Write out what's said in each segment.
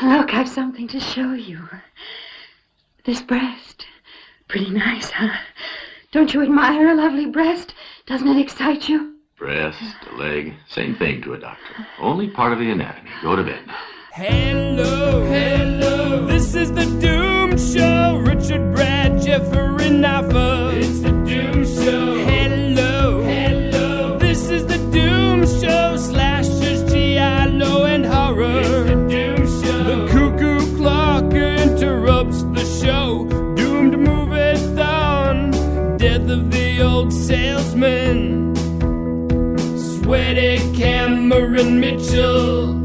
Look, I've something to show you. This breast. Pretty nice, huh? Don't you admire a lovely breast? Doesn't it excite you? Breast, a leg, same thing to a doctor. Only part of the anatomy. Go to bed. Hello, hello, this is the Doom Show. Richard, Brad, Jeffrey, Naffa. It's the Doom Show. Hello, hello, this is the Doom Show. Slashers, giallo, and horror. It's the Doom Show. The cuckoo clock interrupts the show. Doomed movie-thon, death of the old salesman. Sweaty Cameron Mitchell.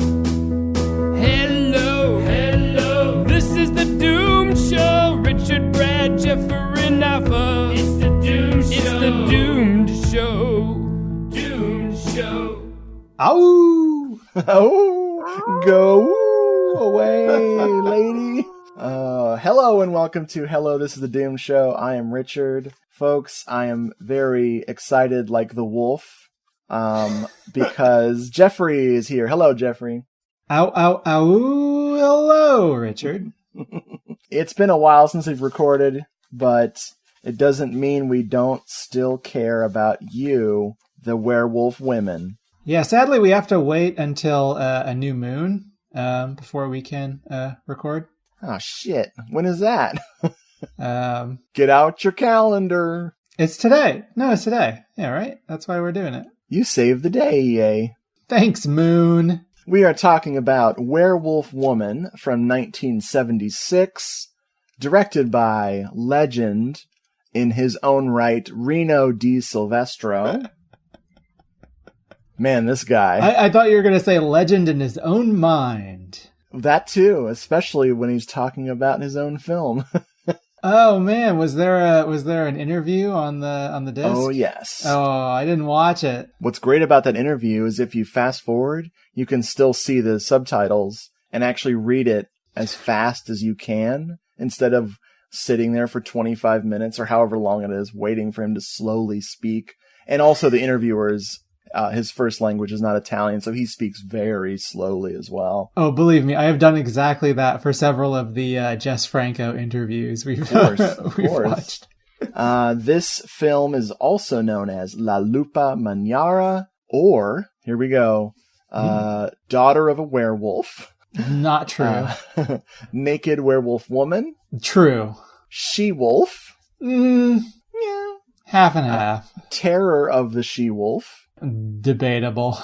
Hello, hello, this is the Doom Show. Richard, Brad, Jeffrey, Naffa. It's the Doom Show. It's the Doomed Show. Doomed Show. Ow! Oh! Go away, lady. Hello and welcome to Hello, this is the Doom Show. I am Richard. Folks, I am very excited like the wolf, because Jeffrey is here. Hello, Jeffrey. Ow, ow, ow. Hello, Richard. It's been a while since we've recorded, but it doesn't mean we don't still care about you, the Werewolf Women. Yeah, sadly, we have to wait until a new moon before we can record. Oh, shit. When is that? Get out your calendar. It's today. No, it's today. Yeah, right? That's why we're doing it. You saved the day, EA. Thanks, moon. We are talking about Werewolf Woman from 1976, directed by legend in his own right, Reno Di Silvestro. Man, this guy. I thought you were going to say legend in his own mind. That too, especially when he's talking about his own film. Oh man, was there an interview on the disc? Oh yes. Oh, I didn't watch it. What's great about that interview is if you fast forward, you can still see the subtitles and actually read it as fast as you can instead of sitting there for 25 minutes or however long it is waiting for him to slowly speak. And also the interviewer's his first language is not Italian, so he speaks very slowly as well. Oh, believe me, I have done exactly that for several of the Jess Franco interviews we've watched. This film is also known as La Lupa Magnara, or, here we go, Daughter of a Werewolf. Not true. Naked Werewolf Woman. True. She-Wolf. Yeah. Half and half. Terror of the She-Wolf. Debatable.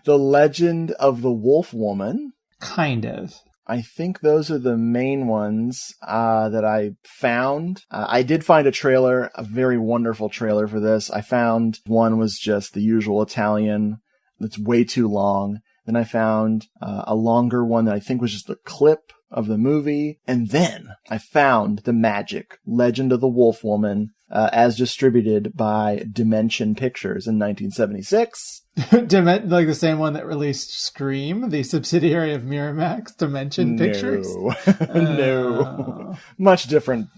The Legend of the Wolf Woman. Kind of. I think those are the main ones that I found. I did find a trailer, a very wonderful trailer for this. I found one was just the usual Italian that's way too long. Then I found a longer one that I think was just a clip of the movie. And then I found the magic Legend of the Wolf Woman as distributed by Dimension Pictures in 1976. Like the same one that released Scream, the subsidiary of Miramax, Dimension Pictures? No. Much different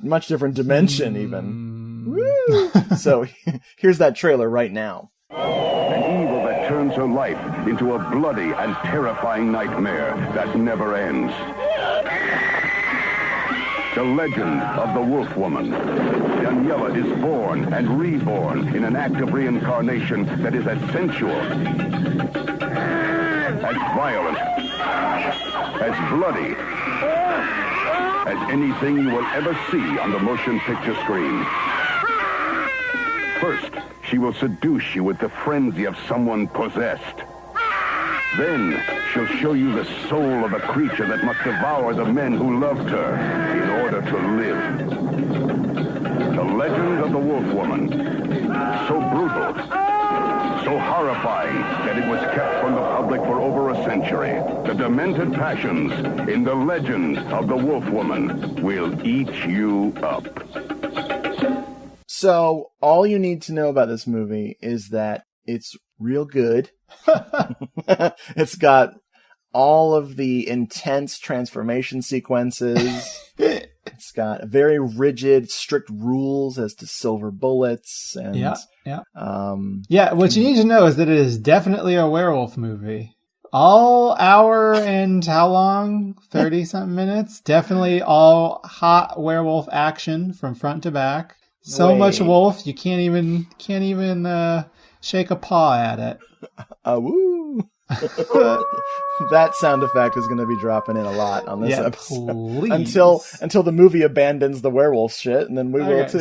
dimension even. Woo! So here's that trailer right now. An evil that turns her life into a bloody and terrifying nightmare that never ends. The Legend of the Wolf Woman. Daniela is born and reborn in an act of reincarnation that is as sensual, as violent, as bloody, as anything you will ever see on the motion picture screen. First, she will seduce you with the frenzy of someone possessed. Then, she'll show you the soul of a creature that must devour the men who loved her in order to live. The Legend of the Wolf Woman. So brutal, so horrifying that it was kept from the public for over a century. The demented passions in The Legend of the Wolf Woman will eat you up. So, all you need to know about this movie is that it's real good. It's got all of the intense transformation sequences. It's got very rigid, strict rules as to silver bullets. And, what you need to know is that it is definitely a werewolf movie. all hour and how long? 30-something minutes. Definitely all hot werewolf action from front to back. So much wolf, you can't even shake a paw at it. Woo! That sound effect is going to be dropping in a lot on this episode. Until the movie abandons the werewolf shit, and then we will too.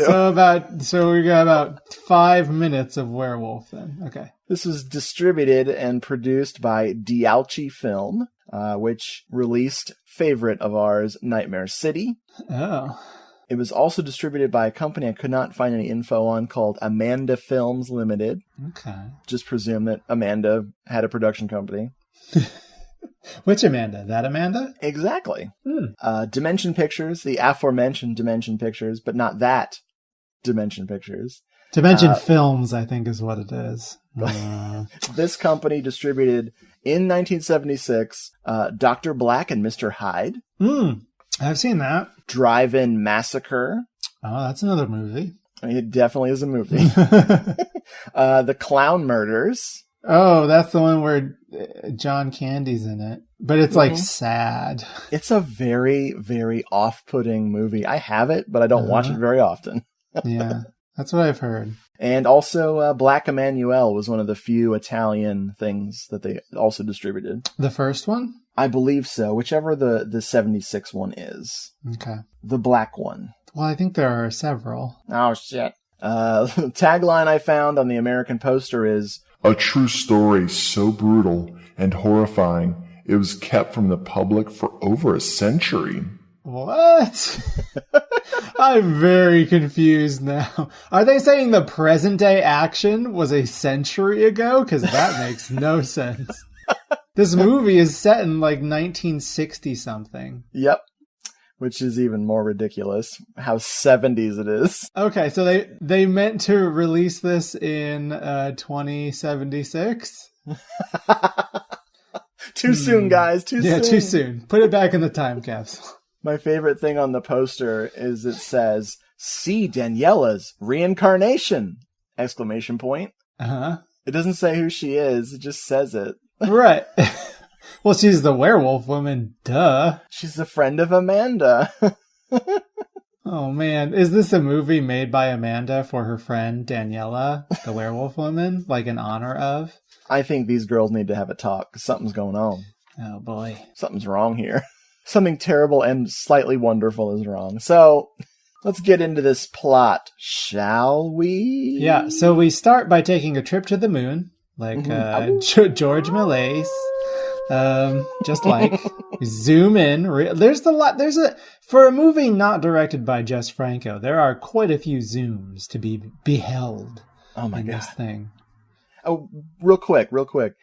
So we got about 5 minutes of werewolf then. Okay. This was distributed and produced by Dialchi Film, which released favorite of ours, Nightmare City. Oh. It was also distributed by a company I could not find any info on called Amanda Films Limited. Okay. Just presume that Amanda had a production company. Which Amanda? That Amanda? Exactly. Dimension Pictures, the aforementioned Dimension Pictures, but not that Dimension Pictures. Dimension Films, I think, is what it is. This company distributed in 1976 Dr. Black and Mr. Hyde. I've seen that. Drive-In Massacre. Oh, that's another movie. It definitely is a movie. The Clown Murders. Oh, that's the one where John Candy's in it. But it's like sad. It's a very, very off-putting movie. I have it, but I don't watch it very often. Yeah, that's what I've heard. And also Black Emanuelle was one of the few Italian things that they also distributed. The first one? I believe so, whichever the 76 one is. Okay. The black one. Well, I think there are several. Oh, shit. The tagline I found on the American poster is, "A true story so brutal and horrifying, it was kept from the public for over a century." What? I'm very confused now. Are they saying the present day action was a century ago? Because that makes no sense. This movie is set in like 1960 something. Yep. Which is even more ridiculous. How 70s it is. Okay, so they meant to release this in 2076? Too soon, guys. Too soon. Yeah, too soon. Put it back in the time capsule. My favorite thing on the poster is it says, "See Daniela's reincarnation!" Exclamation point. Uh-huh. It doesn't say who she is. It just says it. Right. Well, she's the werewolf woman. Duh. She's a friend of Amanda. Oh, man. Is this a movie made by Amanda for her friend Daniela, the werewolf woman? Like in honor of? I think these girls need to have a talk. Something's going on. Oh, boy. Something's wrong here. Something terrible and slightly wonderful is wrong. So, let's get into this plot, shall we? Yeah, so we start by taking a trip to the moon, like George Méliès. Just like zoom in. For a movie not directed by Jess Franco, there are quite a few zooms to be beheld. Oh my God. This thing. Oh, real quick.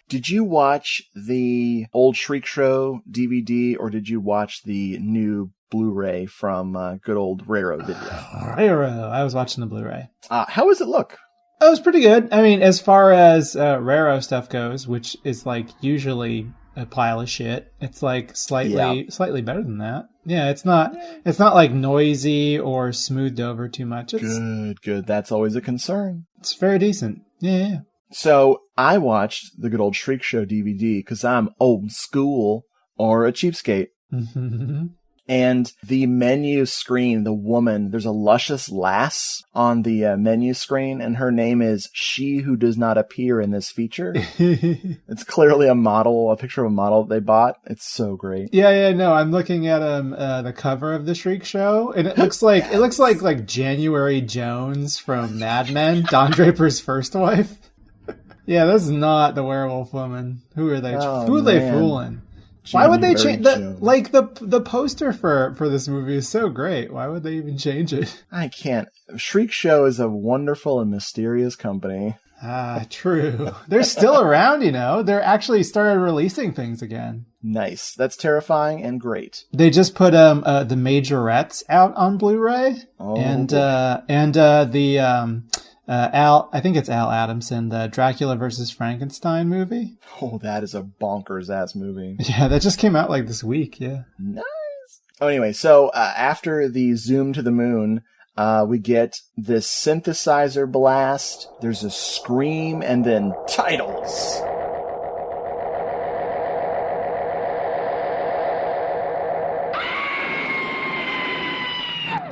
Did you watch the old Shriek Show DVD or did you watch the new Blu-ray from good old Raro Video? Raro. I was watching the Blu-ray. How does it look? It was pretty good. I mean, as far as Raro stuff goes, which is like usually a pile of shit, it's like slightly better than that. Yeah, it's not like noisy or smoothed over too much. It's good. That's always a concern. It's very decent. Yeah. So I watched the good old Shriek Show DVD because I'm old school or a cheapskate. And the menu screen, the woman, there's a luscious lass on the menu screen, and her name is She Who Does Not Appear in This Feature. It's clearly a picture of a model they bought. It's so great. Yeah, no, I'm looking at the cover of the Shriek Show, and it looks like January Jones from Mad Men, Don Draper's first wife. Yeah, that's not the werewolf woman. Who are they? Who are they fooling? Why would they change the poster for this movie is so great. Why would they even change it? I can't. Shriek Show is a wonderful and mysterious company. True. They're still around, you know. They're actually started releasing things again. Nice. That's terrifying and great. They just put the Majorettes out on Blu-ray. Oh, I think it's Al Adamson, the Dracula versus Frankenstein movie. Oh, that is a bonkers ass movie. Yeah, that just came out like this week. Yeah. Nice. Oh, anyway, so after the zoom to the moon, we get this synthesizer blast. There's a scream and then titles.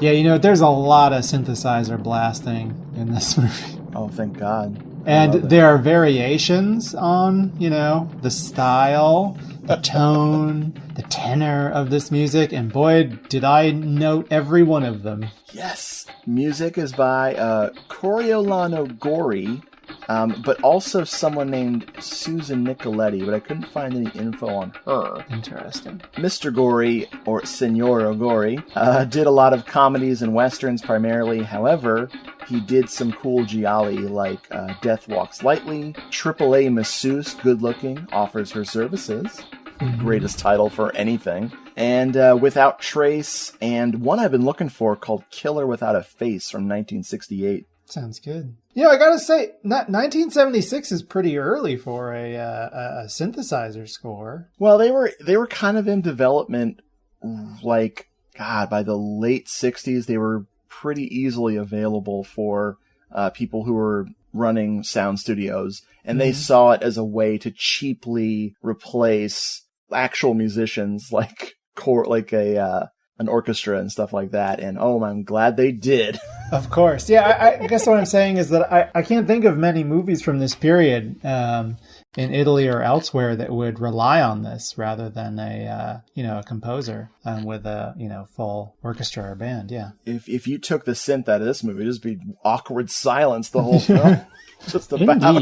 Yeah, there's a lot of synthesizer blasting in this movie. Oh, thank God. And there are variations on, the style, the tone, the tenor of this music. And boy, did I note every one of them. Yes. Music is by Coriolano Gori, but also someone named Susan Nicoletti, but I couldn't find any info on her. Interesting. Mr. Gori, or Signor Gori, did a lot of comedies and westerns primarily. However, he did some cool gialli like Death Walks Lightly, AAA masseuse, good looking, offers her services. Greatest title for anything. And Without Trace, and one I've been looking for called Killer Without a Face from 1968. Sounds good. I gotta say, 1976 is pretty early for a synthesizer score. Well, they were kind of in development, by the late 60s. They were pretty easily available for people who were running sound studios, and they saw it as a way to cheaply replace actual musicians like an orchestra and stuff like that. And I'm glad they did. Of course. Yeah, I guess what I'm saying is that I can't think of many movies from this period in Italy or elsewhere that would rely on this rather than a composer with a full orchestra or band. Yeah. If you took the synth out of this movie, it'd just be awkward silence the whole film. Just about.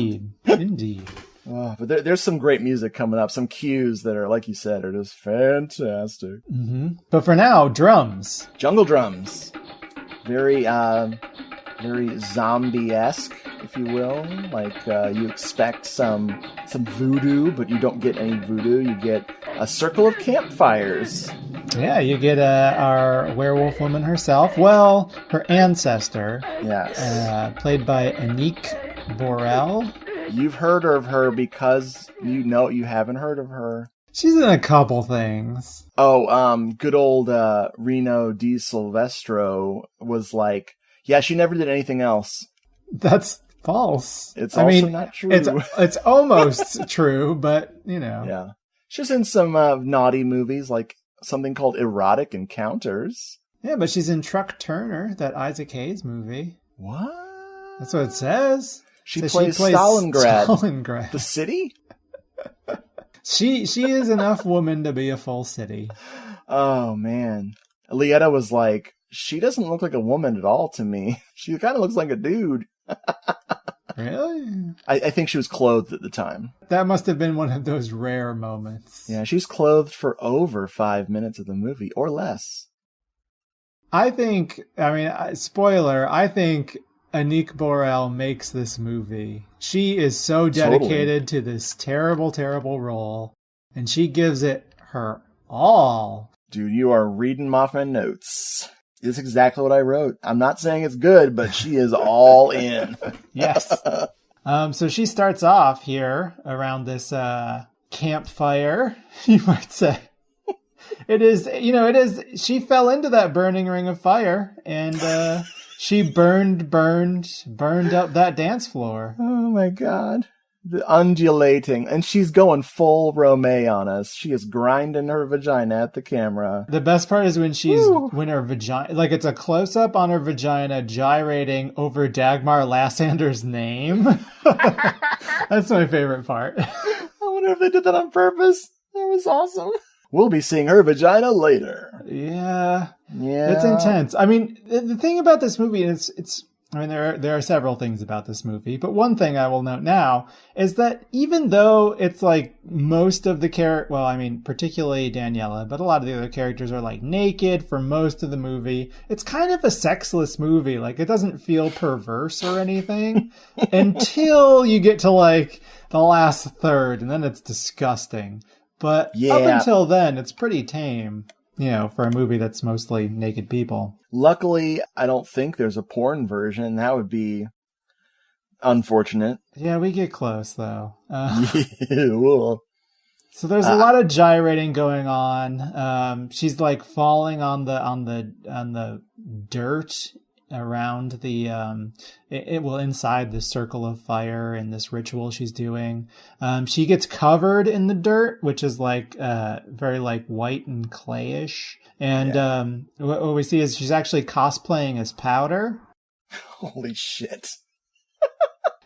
Indeed. Oh, but there's some great music coming up. Some cues that are, like you said, are just fantastic. Mm-hmm. But for now, drums. Jungle drums. Very, very zombie-esque, if you will. You expect some voodoo, but you don't get any voodoo. You get a circle of campfires. Yeah, you get our werewolf woman herself. Well, her ancestor. Yes. Played by Anique Borel. You've heard of her because you haven't heard of her. She's in a couple things. Oh, good old Reno Di Silvestro was she never did anything else. That's false. It's also not true. It's almost true, but Yeah. She's in some naughty movies, like something called Erotic Encounters. Yeah, but she's in Truck Turner, that Isaac Hayes movie. What? That's what it says. She plays Stalingrad. Stalingrad. The city? She is enough woman to be a full city. Oh, man. Lietta was like, she doesn't look like a woman at all to me. She kind of looks like a dude. Really? I think she was clothed at the time. That must have been one of those rare moments. Yeah, she's clothed for over 5 minutes of the movie, or less. Spoiler, I think Anique Borel makes this movie. She is so dedicated to this terrible, terrible role, and she gives it her all. Dude, you are reading off my notes. It's exactly what I wrote. I'm not saying it's good, but she is all in. Yes. So she starts off here around this campfire, you might say. It is, she fell into that burning ring of fire, and she burned up that dance floor. Oh my God. The undulating. And she's going full Romeo on us. She is grinding her vagina at the camera. The best part is when her vagina, it's a close up on her vagina gyrating over Dagmar Lassander's name. That's my favorite part. I wonder if they did that on purpose. That was awesome. We'll be seeing her vagina later. Yeah. It's intense. The thing about this movie, and there are several things about this movie, but one thing I will note now is that even though it's most of the particularly Daniela, but a lot of the other characters are naked for most of the movie, it's kind of a sexless movie. It doesn't feel perverse or anything until you get to the last third, and then it's disgusting. But up until then, it's pretty tame, for a movie that's mostly naked people. Luckily, I don't think there's a porn version. That would be unfortunate. Yeah, we get close, though. So there's a lot of gyrating going on. She's falling on the dirt around the inside this circle of fire and this ritual she's doing. She gets covered in the dirt, which is like very like white and clayish. And what we see is she's actually cosplaying as Powder. Holy shit.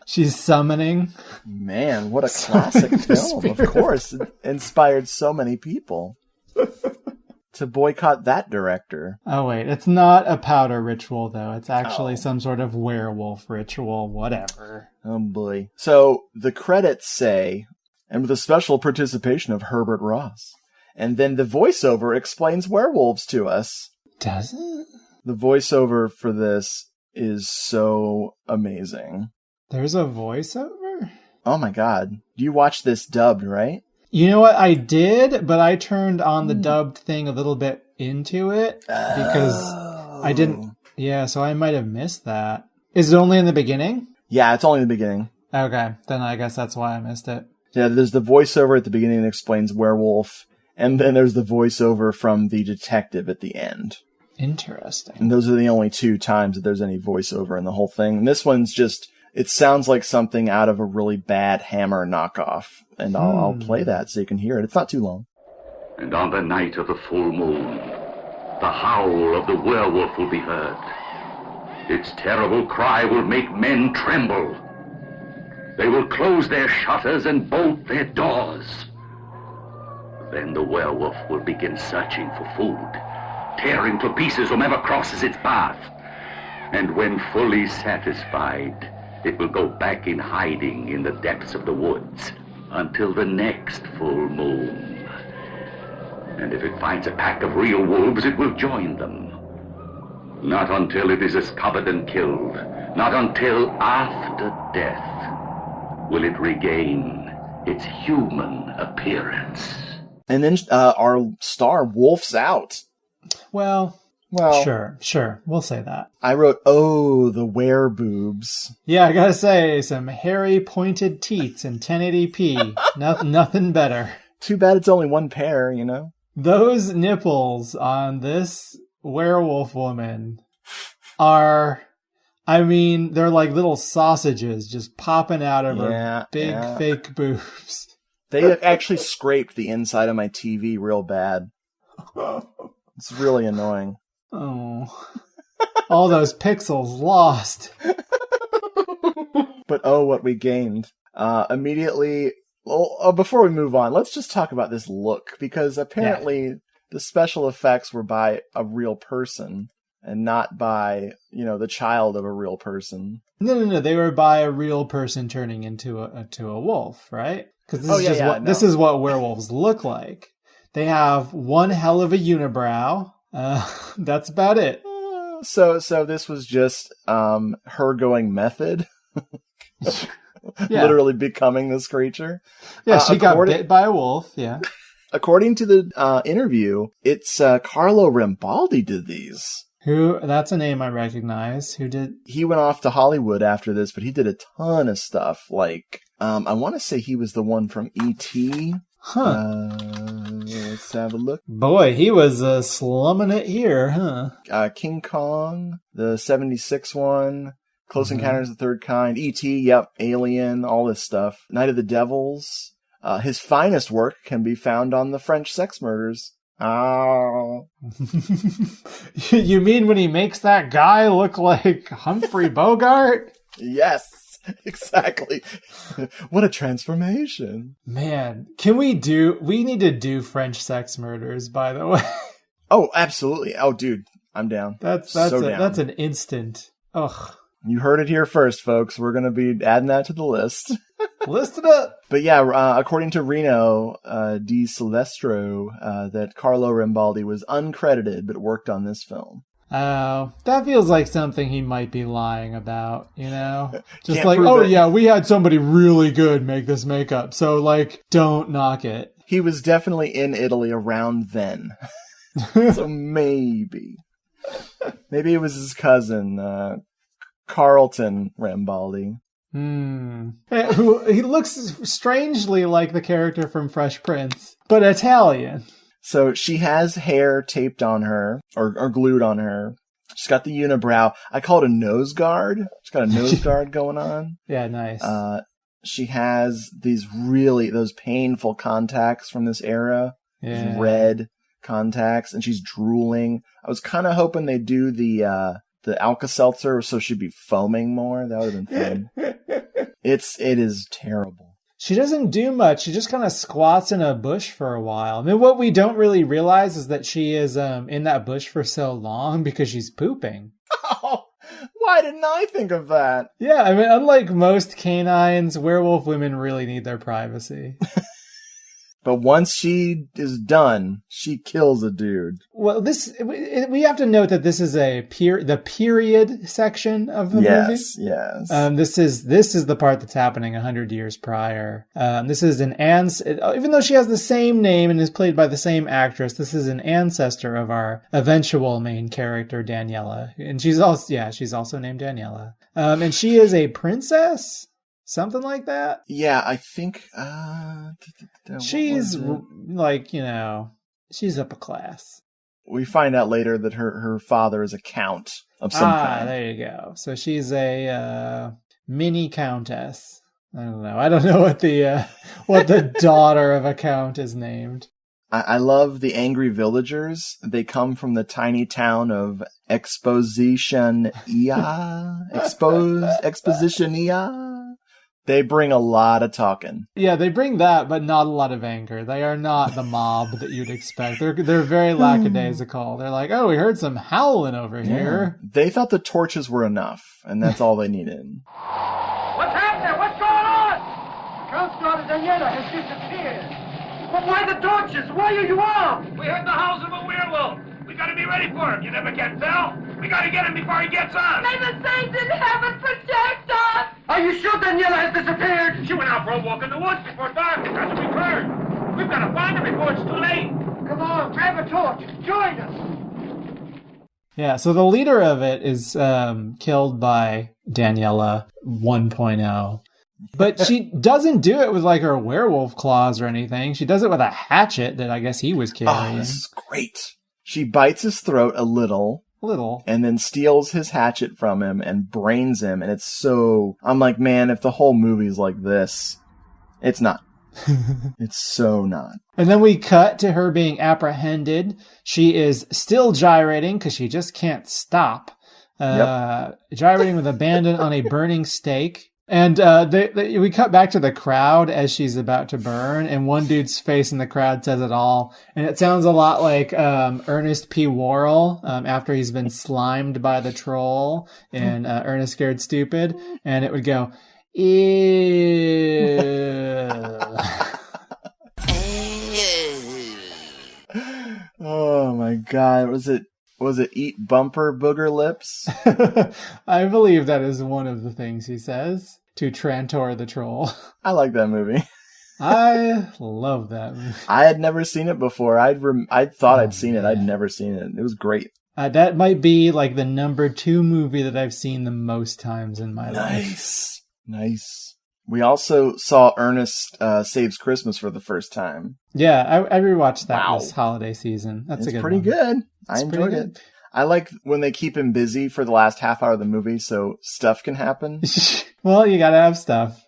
She's summoning. Man, what a classic film. Of course. It inspired so many people to boycott that director. Oh, wait. It's not a powder ritual, though. It's actually some sort of werewolf ritual, whatever. Oh, boy. So the credits say, and with a special participation of Herbert Ross. And then the voiceover explains werewolves to us. Does it? The voiceover for this is so amazing. There's a voiceover? Oh my god. You watched this dubbed, right? You know what? I did, but I turned on the dubbed thing a little bit into it because I didn't. Yeah, so I might have missed that. Is it only in the beginning? Yeah, it's only in the beginning. Okay, then I guess that's why I missed it. Yeah, there's the voiceover at the beginning that explains werewolf, and then there's the voiceover from the detective at the end. Interesting. And those are the only 2 times that there's any voiceover in the whole thing. And this one's just... It sounds like something out of a really bad Hammer knockoff. And I'll play that so you can hear it. It's not too long. And on the night of the full moon, the howl of the werewolf will be heard. Its terrible cry will make men tremble. They will close their shutters and bolt their doors. Then the werewolf will begin searching for food, tearing to pieces whomever crosses its path. And when fully satisfied, it will go back in hiding in the depths of the woods until the next full moon. And if it finds a pack of real wolves, it will join them. Not until it is discovered and killed, not until after death, will it regain its human appearance. And then our star wolfs out. Well, sure. We'll say that. I wrote, oh, the were-boobs. Yeah, I gotta say, some hairy pointed teats in 1080p. Nothing better. Too bad it's only 1 pair, you know? Those nipples on this werewolf woman are, I mean, they're like little sausages just popping out of her big fake boobs. They actually scraped the inside of my TV real bad. It's really annoying. Oh, all those pixels lost. But oh, what we gained. Immediately, before we move on, let's just talk about this look, because apparently the special effects were by a real person and not by, the child of a real person. No. They were by a real person turning into a wolf, right? Because this is what werewolves look like. They have one hell of a unibrow. That's about it. So this was just her going method, literally becoming this creature. Yeah, she got bit by a wolf. Yeah. According to the interview, it's Carlo Rambaldi did these. Who? That's a name I recognize. Who did? He went off to Hollywood after this, but he did a ton of stuff. Like I want to say he was the one from E.T. Huh. Let's have a look. Boy, he was slumming it here, huh? King Kong, the 76 one, Close Encounters of the Third Kind, E.T., yep, Alien, all this stuff. Night of the Devils. His finest work can be found on the French sex murders. Oh. You mean when he makes that guy look like Humphrey Bogart? Yes. Exactly. What a transformation. Man, we need to do French sex murders, by the way. Oh, absolutely. Oh, dude, I'm down. That's an instant. Ugh. You heard it here first, folks. We're going to be adding that to the list. List it up. But yeah, according to Reno Di Silvestro, that Carlo Rambaldi was uncredited but worked on this film. Oh, that feels like something he might be lying about, Just Can't like, prove it. Yeah, we had somebody really good make this makeup, so, don't knock it. He was definitely in Italy around then. So maybe. Maybe it was his cousin, Carlton Rambaldi. He looks strangely like the character from Fresh Prince, but Italian. So she has hair taped on her, or glued on her, She's got the unibrow. I call it a nose guard. She's got a nose guard going on. Yeah, nice. She has those painful contacts from this era. Yeah. These red contacts, and she's drooling. I was kind of hoping they'd do the Alka-Seltzer so she'd be foaming more. That would have been fun. It is terrible. She doesn't do much. She just kind of squats in a bush for a while. I mean, what we don't really realize is that she is in that bush for so long because she's pooping. Oh, why didn't I think of that? Yeah, I mean, unlike most canines, werewolf women really need their privacy. But once she is done, she kills a dude. Well, we have to note that this is the period section of the movie. Yes. This is the part that's happening 100 years prior. This is even though she has the same name and is played by the same actress, this is an ancestor of our eventual main character, Daniela. And she's also named Daniela. And she is a princess? Something like that? Yeah, I think... she's she's upper class. We find out later that her father is a count of some kind. There you go. So she's a mini countess. I don't know. I don't know what the daughter of a count is named. I love the angry villagers. They come from the tiny town of Expositionia. They bring a lot of talking. Yeah, they bring that, but not a lot of anger. They are not the mob that you'd expect. They're very lackadaisical. They're like, oh, we heard some howling over here. They thought the torches were enough, and that's all they needed. What's happening? What's going on? Count's daughter Daniela has disappeared. But why the torches? Why are you armed? We heard the howls of a werewolf. We gotta be ready for him. You never can tell. We gotta get him before he gets us. May the saints in heaven protect us! Are you sure Daniela has disappeared? She went out for a walk in the woods before dark. That's what we've heard. We've gotta find her before it's too late. Come on, grab a torch. Join us. Yeah, so the leader of it is killed by Daniela 1.0. But she doesn't do it with like her werewolf claws or anything. She does it with a hatchet that I guess he was carrying. Oh, this is great. She bites his throat a little, and then steals his hatchet from him and brains him. And I'm like, man, if the whole movie's like this, it's not. It's so not. And then we cut to her being apprehended. She is still gyrating because she just can't stop. Gyrating with abandon on a burning stake. And we cut back to the crowd as she's about to burn, and one dude's face in the crowd says it all. And it sounds a lot like Ernest P. Worrell after he's been slimed by the troll in Ernest Scared Stupid. And it would go, ew. Oh my God. Was it eat bumper booger lips? I believe that is one of the things he says to Trantor the troll. I like that movie. I love that movie. I had never seen it before. I thought I'd seen it. I'd never seen it. It was great. That might be like the number 2 movie that I've seen the most times in my life. Nice. We also saw Ernest Saves Christmas for the first time. Yeah, I rewatched that this holiday season. It's a good pretty one. Good. I enjoyed it. I like when they keep him busy for the last half hour of the movie so stuff can happen. Well, you gotta have stuff.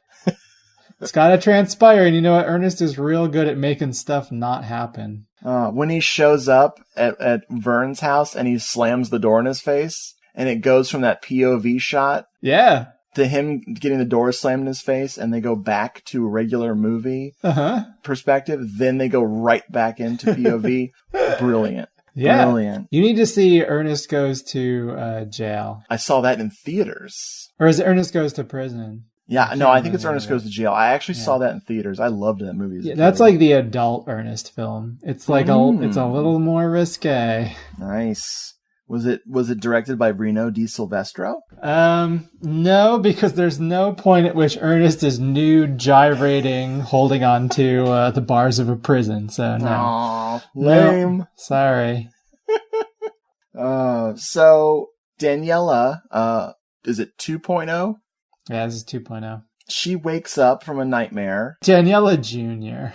It's gotta transpire, and you know what? Ernest is real good at making stuff not happen. When he shows up at Vern's house and he slams the door in his face, and it goes from that POV shot to him getting the door slammed in his face, and they go back to a regular movie perspective, then they go right back into POV. Brilliant. Yeah. Brilliant. You need to see Ernest Goes to Jail. I saw that in theaters. Or is it Ernest Goes to Prison? Yeah, no, I think it's Ernest Goes to Jail. I actually saw that in theaters. I loved that movie. Yeah, that's like the adult Ernest film. It's like it's a little more risque. Nice. Was it directed by Reno Di Silvestro? No, because there's no point at which Ernest is nude, gyrating, holding on to the bars of a prison. So no. Aww, lame. No, sorry. So Daniela, is it 2.0? Yeah, this is 2.0. She wakes up from a nightmare. Daniela Jr.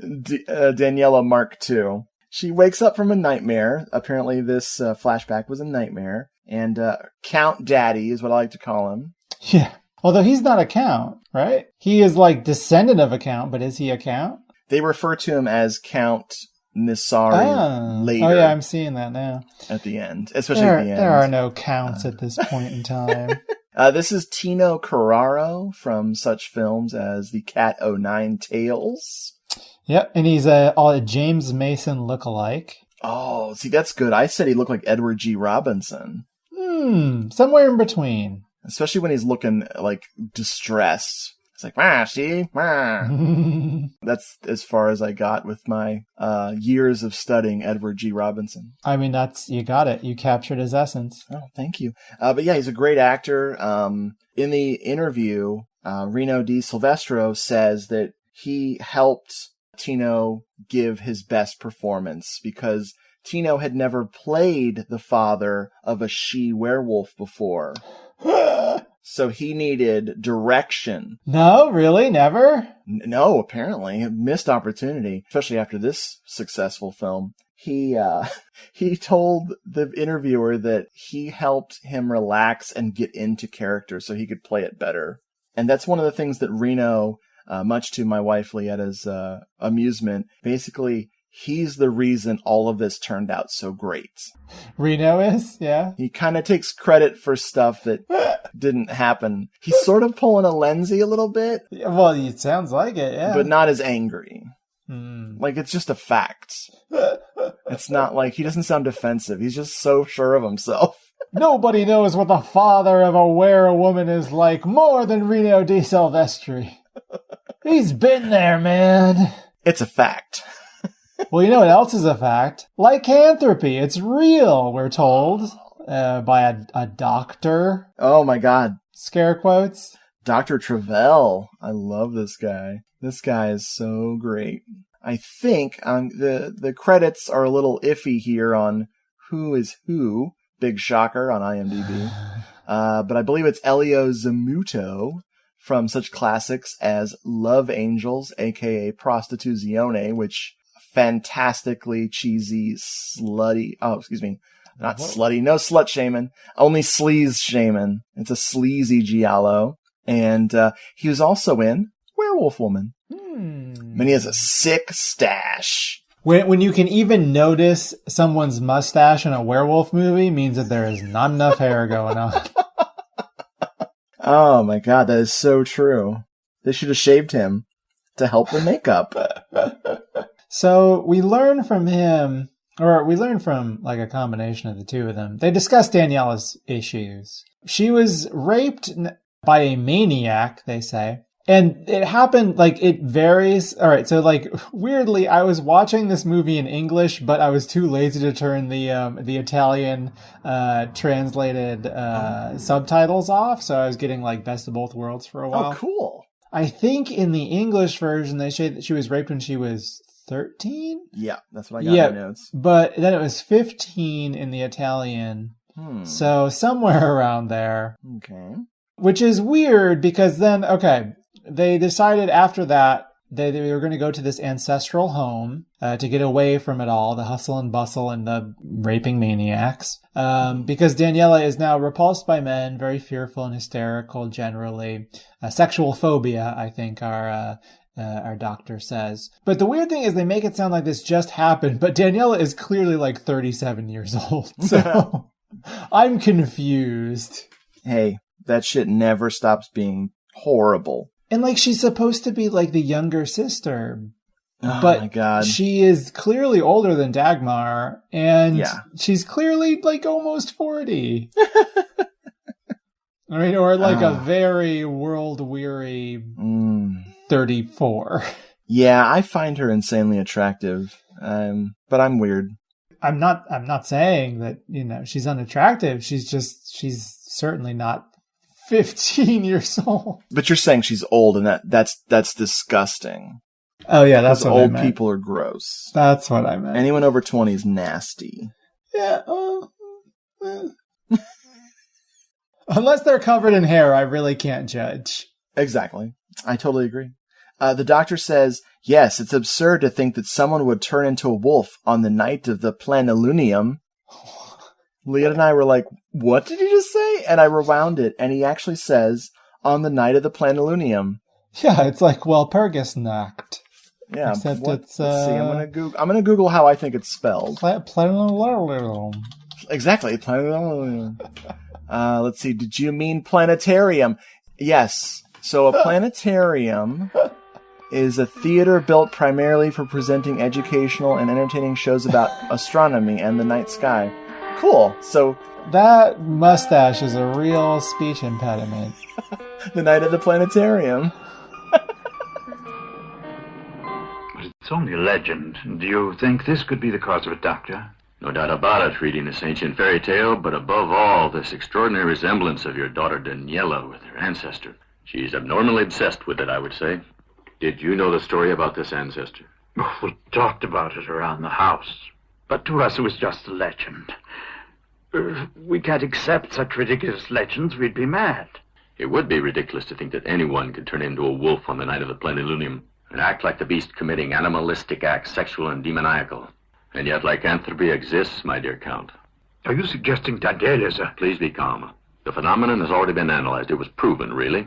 Daniela Mark II. She wakes up from a nightmare. Apparently this flashback was a nightmare. And Count Daddy is what I like to call him. Yeah. Although he's not a count, right? He is like descendant of a count, but is he a count? They refer to him as Count Nisari later. Oh yeah, I'm seeing that now. At the end. Especially at the end. There are no counts at this point in time. This is Tino Carraro from such films as The Cat O' Nine Tails. Yep, and he's a James Mason lookalike. Oh, see, that's good. I said he looked like Edward G. Robinson. Somewhere in between. Especially when he's looking, like, distressed. It's like, see? That's as far as I got with my years of studying Edward G. Robinson. I mean, you got it. You captured his essence. Oh, thank you. But yeah, he's a great actor. In the interview, Reno Di Silvestro says that he helped Tino give his best performance because Tino had never played the father of a she-werewolf before. So he needed direction. No, really? Never? No, apparently. Missed opportunity, especially after this successful film. He told the interviewer that he helped him relax and get into character so he could play it better. And that's one of the things that Reno, much to my wife Lietta's amusement, basically, he's the reason all of this turned out so great. Reno is? Yeah. He kind of takes credit for stuff that didn't happen. He's sort of pulling a Lenzi a little bit. Well, it sounds like it, yeah. But not as angry. Like, it's just a fact. It's not like, he doesn't sound defensive. He's just so sure of himself. Nobody knows what the father of a werewolf is like more than Reno Di Silvestri. He's been there, man. It's a fact. Well, you know what else is a fact? Lycanthropy. It's real, we're told, by a doctor. Oh, my God. Scare quotes. Dr. Travell. I love this guy. This guy is so great. I think the credits are a little iffy here on who is who. Big shocker on IMDb. But I believe it's Elio Zamuto from such classics as Love Angels, a.k.a. Prostituzione, which fantastically cheesy, slutty... Oh, excuse me. Not slutty. No slut shaman. Only sleaze shaman. It's a sleazy giallo. And he was also in Werewolf Woman. And he has a sick stash. When you can even notice someone's mustache in a werewolf movie means that there is not enough hair going on. Oh my God, that is so true. They should have shaved him to help the makeup. So we learn from him, or we learn from like a combination of the two of them. They discuss Daniela's issues. She was raped by a maniac, they say. And it happened, like, it varies. All right, so, like, weirdly, I was watching this movie in English, but I was too lazy to turn the Italian translated subtitles off, so I was getting, like, best of both worlds for a while. Oh, cool. I think in the English version, they say that she was raped when she was 13? Yeah, that's what I got in my notes. But then it was 15 in the Italian, so somewhere around there. Okay. Which is weird, because then, okay... They decided after that they were going to go to this ancestral home to get away from it all, the hustle and bustle and the raping maniacs. Because Daniela is now repulsed by men, very fearful and hysterical generally. Sexual phobia, I think our doctor says. But the weird thing is they make it sound like this just happened, but Daniela is clearly like 37 years old. So I'm confused. Hey, that shit never stops being horrible. And, like, she's supposed to be, like, the younger sister. But my God. She is clearly older than Dagmar. And she's clearly, like, almost 40. I mean, or, like, a very world-weary 34. Yeah, I find her insanely attractive. But I'm weird. I'm not saying that, you know, she's unattractive. She's certainly not 15 years old. But you're saying she's old, and that's disgusting. Oh yeah, that's what I meant. Old people are gross. That's what I meant. Anyone over 20 is nasty. Yeah. Unless they're covered in hair, I really can't judge. Exactly. I totally agree. The doctor says, yes, it's absurd to think that someone would turn into a wolf on the night of the plenilunium. Leah and I were like, what did he just say? And I rewound it, and he actually says, on the night of the plenilunium. Yeah, it's like Walpurgisnacht. Yeah, except let's see. I'm gonna Google how I think it's spelled. Planetarium. Exactly, planetarium. Let's see. Did you mean planetarium? Yes. So a planetarium is a theater built primarily for presenting educational and entertaining shows about astronomy and the night sky. Cool. So that mustache is a real speech impediment. The night of the planetarium. It's only a legend. Do you think this could be the cause of it, Doctor? No doubt about it, reading this ancient fairy tale, but above all, this extraordinary resemblance of your daughter Daniela with her ancestor. She's abnormally obsessed with it, I would say. Did you know the story about this ancestor? We talked about it around the house, but to us it was just a legend. We can't accept such ridiculous legends. We'd be mad. It would be ridiculous to think that anyone could turn into a wolf on the night of the plenilunium and act like the beast committing animalistic acts, sexual and demoniacal. And yet lycanthropy exists, my dear Count. Are you suggesting Daniela's a... Please be calm. The phenomenon has already been analyzed. It was proven, really.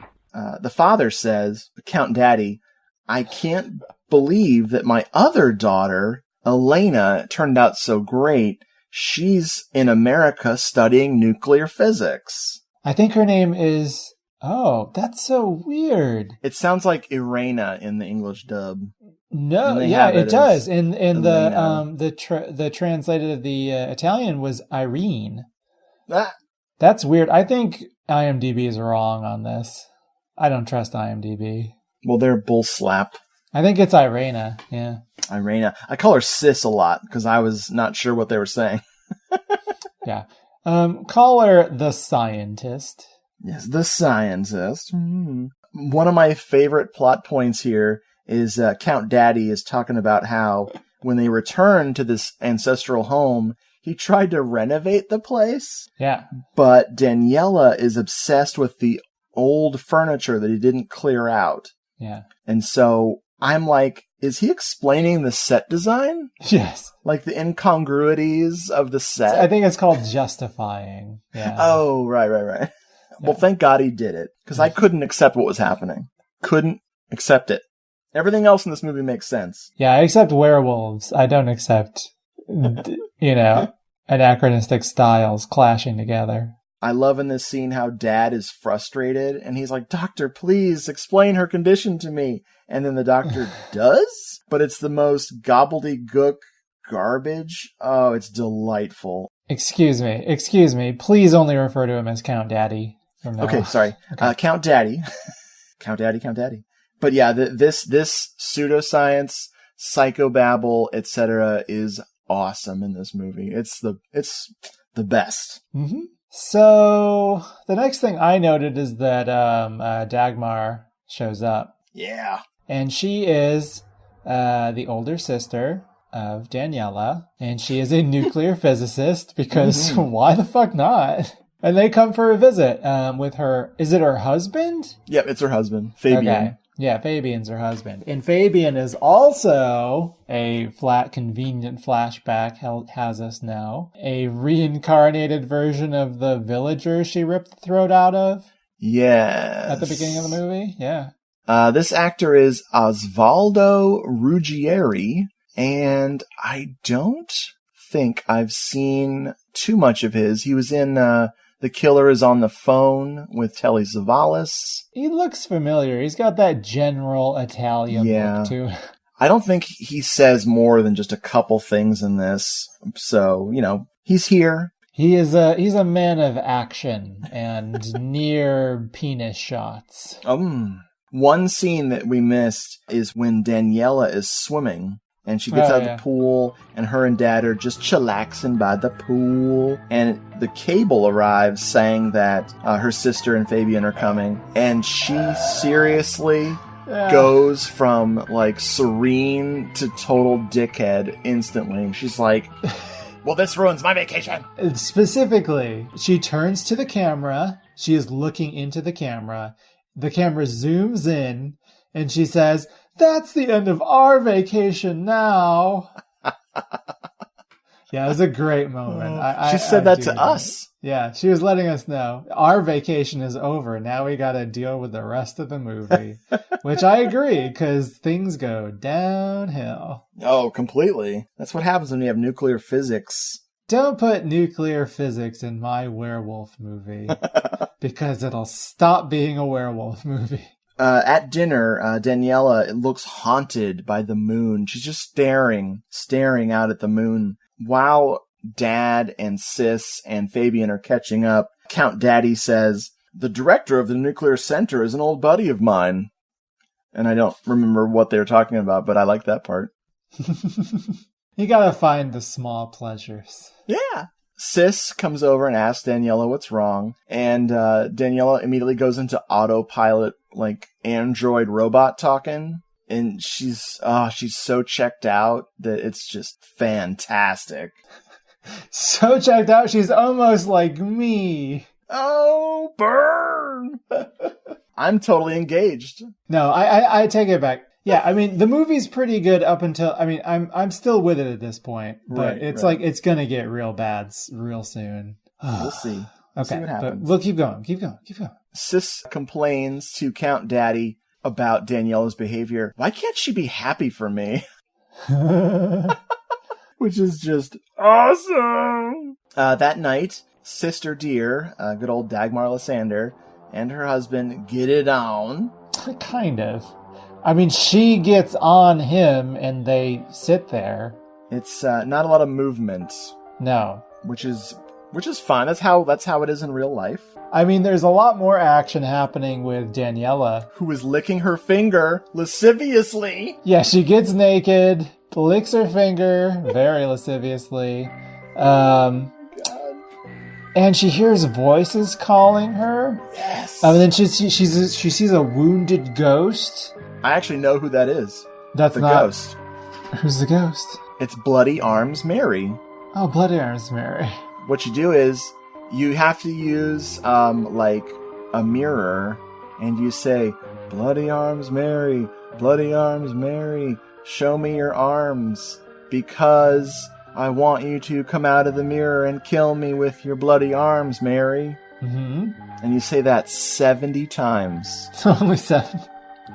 The father says, Count Daddy, I can't believe that my other daughter, Elena, turned out so great. She's in America studying nuclear physics. I think her name is... Oh, that's so weird. It sounds like Irena in the English dub. No, yeah, it does. In the translated of the Italian was Irene. That's weird. I think IMDb is wrong on this. I don't trust IMDb. Well, they're bull slap. I think it's Irena, yeah. Irena. I call her sis a lot because I was not sure what they were saying. Yeah. Call her the scientist. Yes, the scientist. One of my favorite plot points here is Count Daddy is talking about how when they return to this ancestral home, he tried to renovate the place. Yeah. But Daniela is obsessed with the old furniture that he didn't clear out. Yeah. And so I'm like, is he explaining the set design? Yes. Like the incongruities of the set? I think it's called justifying. Yeah. Oh, right. Yeah. Well, thank God he did it, because I couldn't accept what was happening. Couldn't accept it. Everything else in this movie makes sense. Yeah, I accept werewolves. I don't accept, anachronistic styles clashing together. I love in this scene how Dad is frustrated, and he's like, Doctor, please explain her condition to me. And then the doctor does, but it's the most gobbledygook garbage. Oh, it's delightful. Excuse me. Please only refer to him as Count Daddy. Okay, sorry. Okay. Count Daddy. Count Daddy. But yeah, this pseudoscience, psychobabble, etc. is awesome in this movie. It's the best. Mm-hmm. So the next thing I noted is that Dagmar shows up. Yeah. And she is the older sister of Daniela, and she is a nuclear physicist because why the fuck not? And they come for a visit with her. Is it her husband? Yep, it's her husband, Fabian. Okay. Yeah, Fabian's her husband. And Fabian is also a convenient flashback, has us know, a reincarnated version of the villager she ripped the throat out of. Yes. At the beginning of the movie, yeah. This actor is Osvaldo Ruggieri, and I don't think I've seen too much of his. He was in The Killer is on the Phone with Telly Savalas. He looks familiar. He's got that general Italian look to him. I don't think he says more than just a couple things in this. So, he's here. He's a man of action and near penis shots. One scene that we missed is when Daniela is swimming. And she gets out of the pool, and her and Dad are just chillaxing by the pool. And the cable arrives saying that her sister and Fabian are coming. And she seriously goes from, serene to total dickhead instantly. She's like, well, this ruins my vacation. Specifically, she turns to the camera. She is looking into the camera. The camera zooms in, and she says, That's the end of our vacation now. Yeah, it was a great moment. She said that to us. Yeah, she was letting us know our vacation is over. Now we got to deal with the rest of the movie, which I agree because things go downhill. Oh, completely. That's what happens when you have nuclear physics. Don't put nuclear physics in my werewolf movie because it'll stop being a werewolf movie. At dinner, Daniela looks haunted by the moon. She's just staring out at the moon. While Dad and Sis and Fabian are catching up, Count Daddy says, "The director of the nuclear center is an old buddy of mine." And I don't remember what they were talking about, but I like that part. You gotta find the small pleasures. Yeah. Sis comes over and asks Daniela what's wrong, and Daniela immediately goes into autopilot, like android robot talking. And she's so checked out that it's just fantastic. So checked out, she's almost like me. Oh, burn! I'm totally engaged. No, I take it back. Yeah, I mean, the movie's pretty good up until, I mean, I'm still with it at this point, but it's like, it's gonna get real bad real soon. We'll see. Okay, see what happens. But we'll keep going. Sis complains to Count Daddy about Daniela's behavior. Why can't she be happy for me? Which is just awesome. That night, Sister Dear, good old Dagmar Lysander, and her husband get it on. Kind of. I mean, she gets on him and they sit there. It's not a lot of movement. No. Which is fine. That's how it is in real life. I mean, there's a lot more action happening with Daniela, who is licking her finger lasciviously. Yeah, she gets naked, licks her finger very lasciviously, and she hears voices calling her. Yes. And then she sees a wounded ghost. I actually know who that is. That's the not ghost. Who's the ghost? It's Bloody Arms Mary. Oh, Bloody Arms Mary. What you do is you have to use like a mirror, and you say, "Bloody Arms Mary, Bloody Arms Mary, show me your arms, because I want you to come out of the mirror and kill me with your bloody arms, Mary." Mm-hmm. And you say that 70 times. Only 7.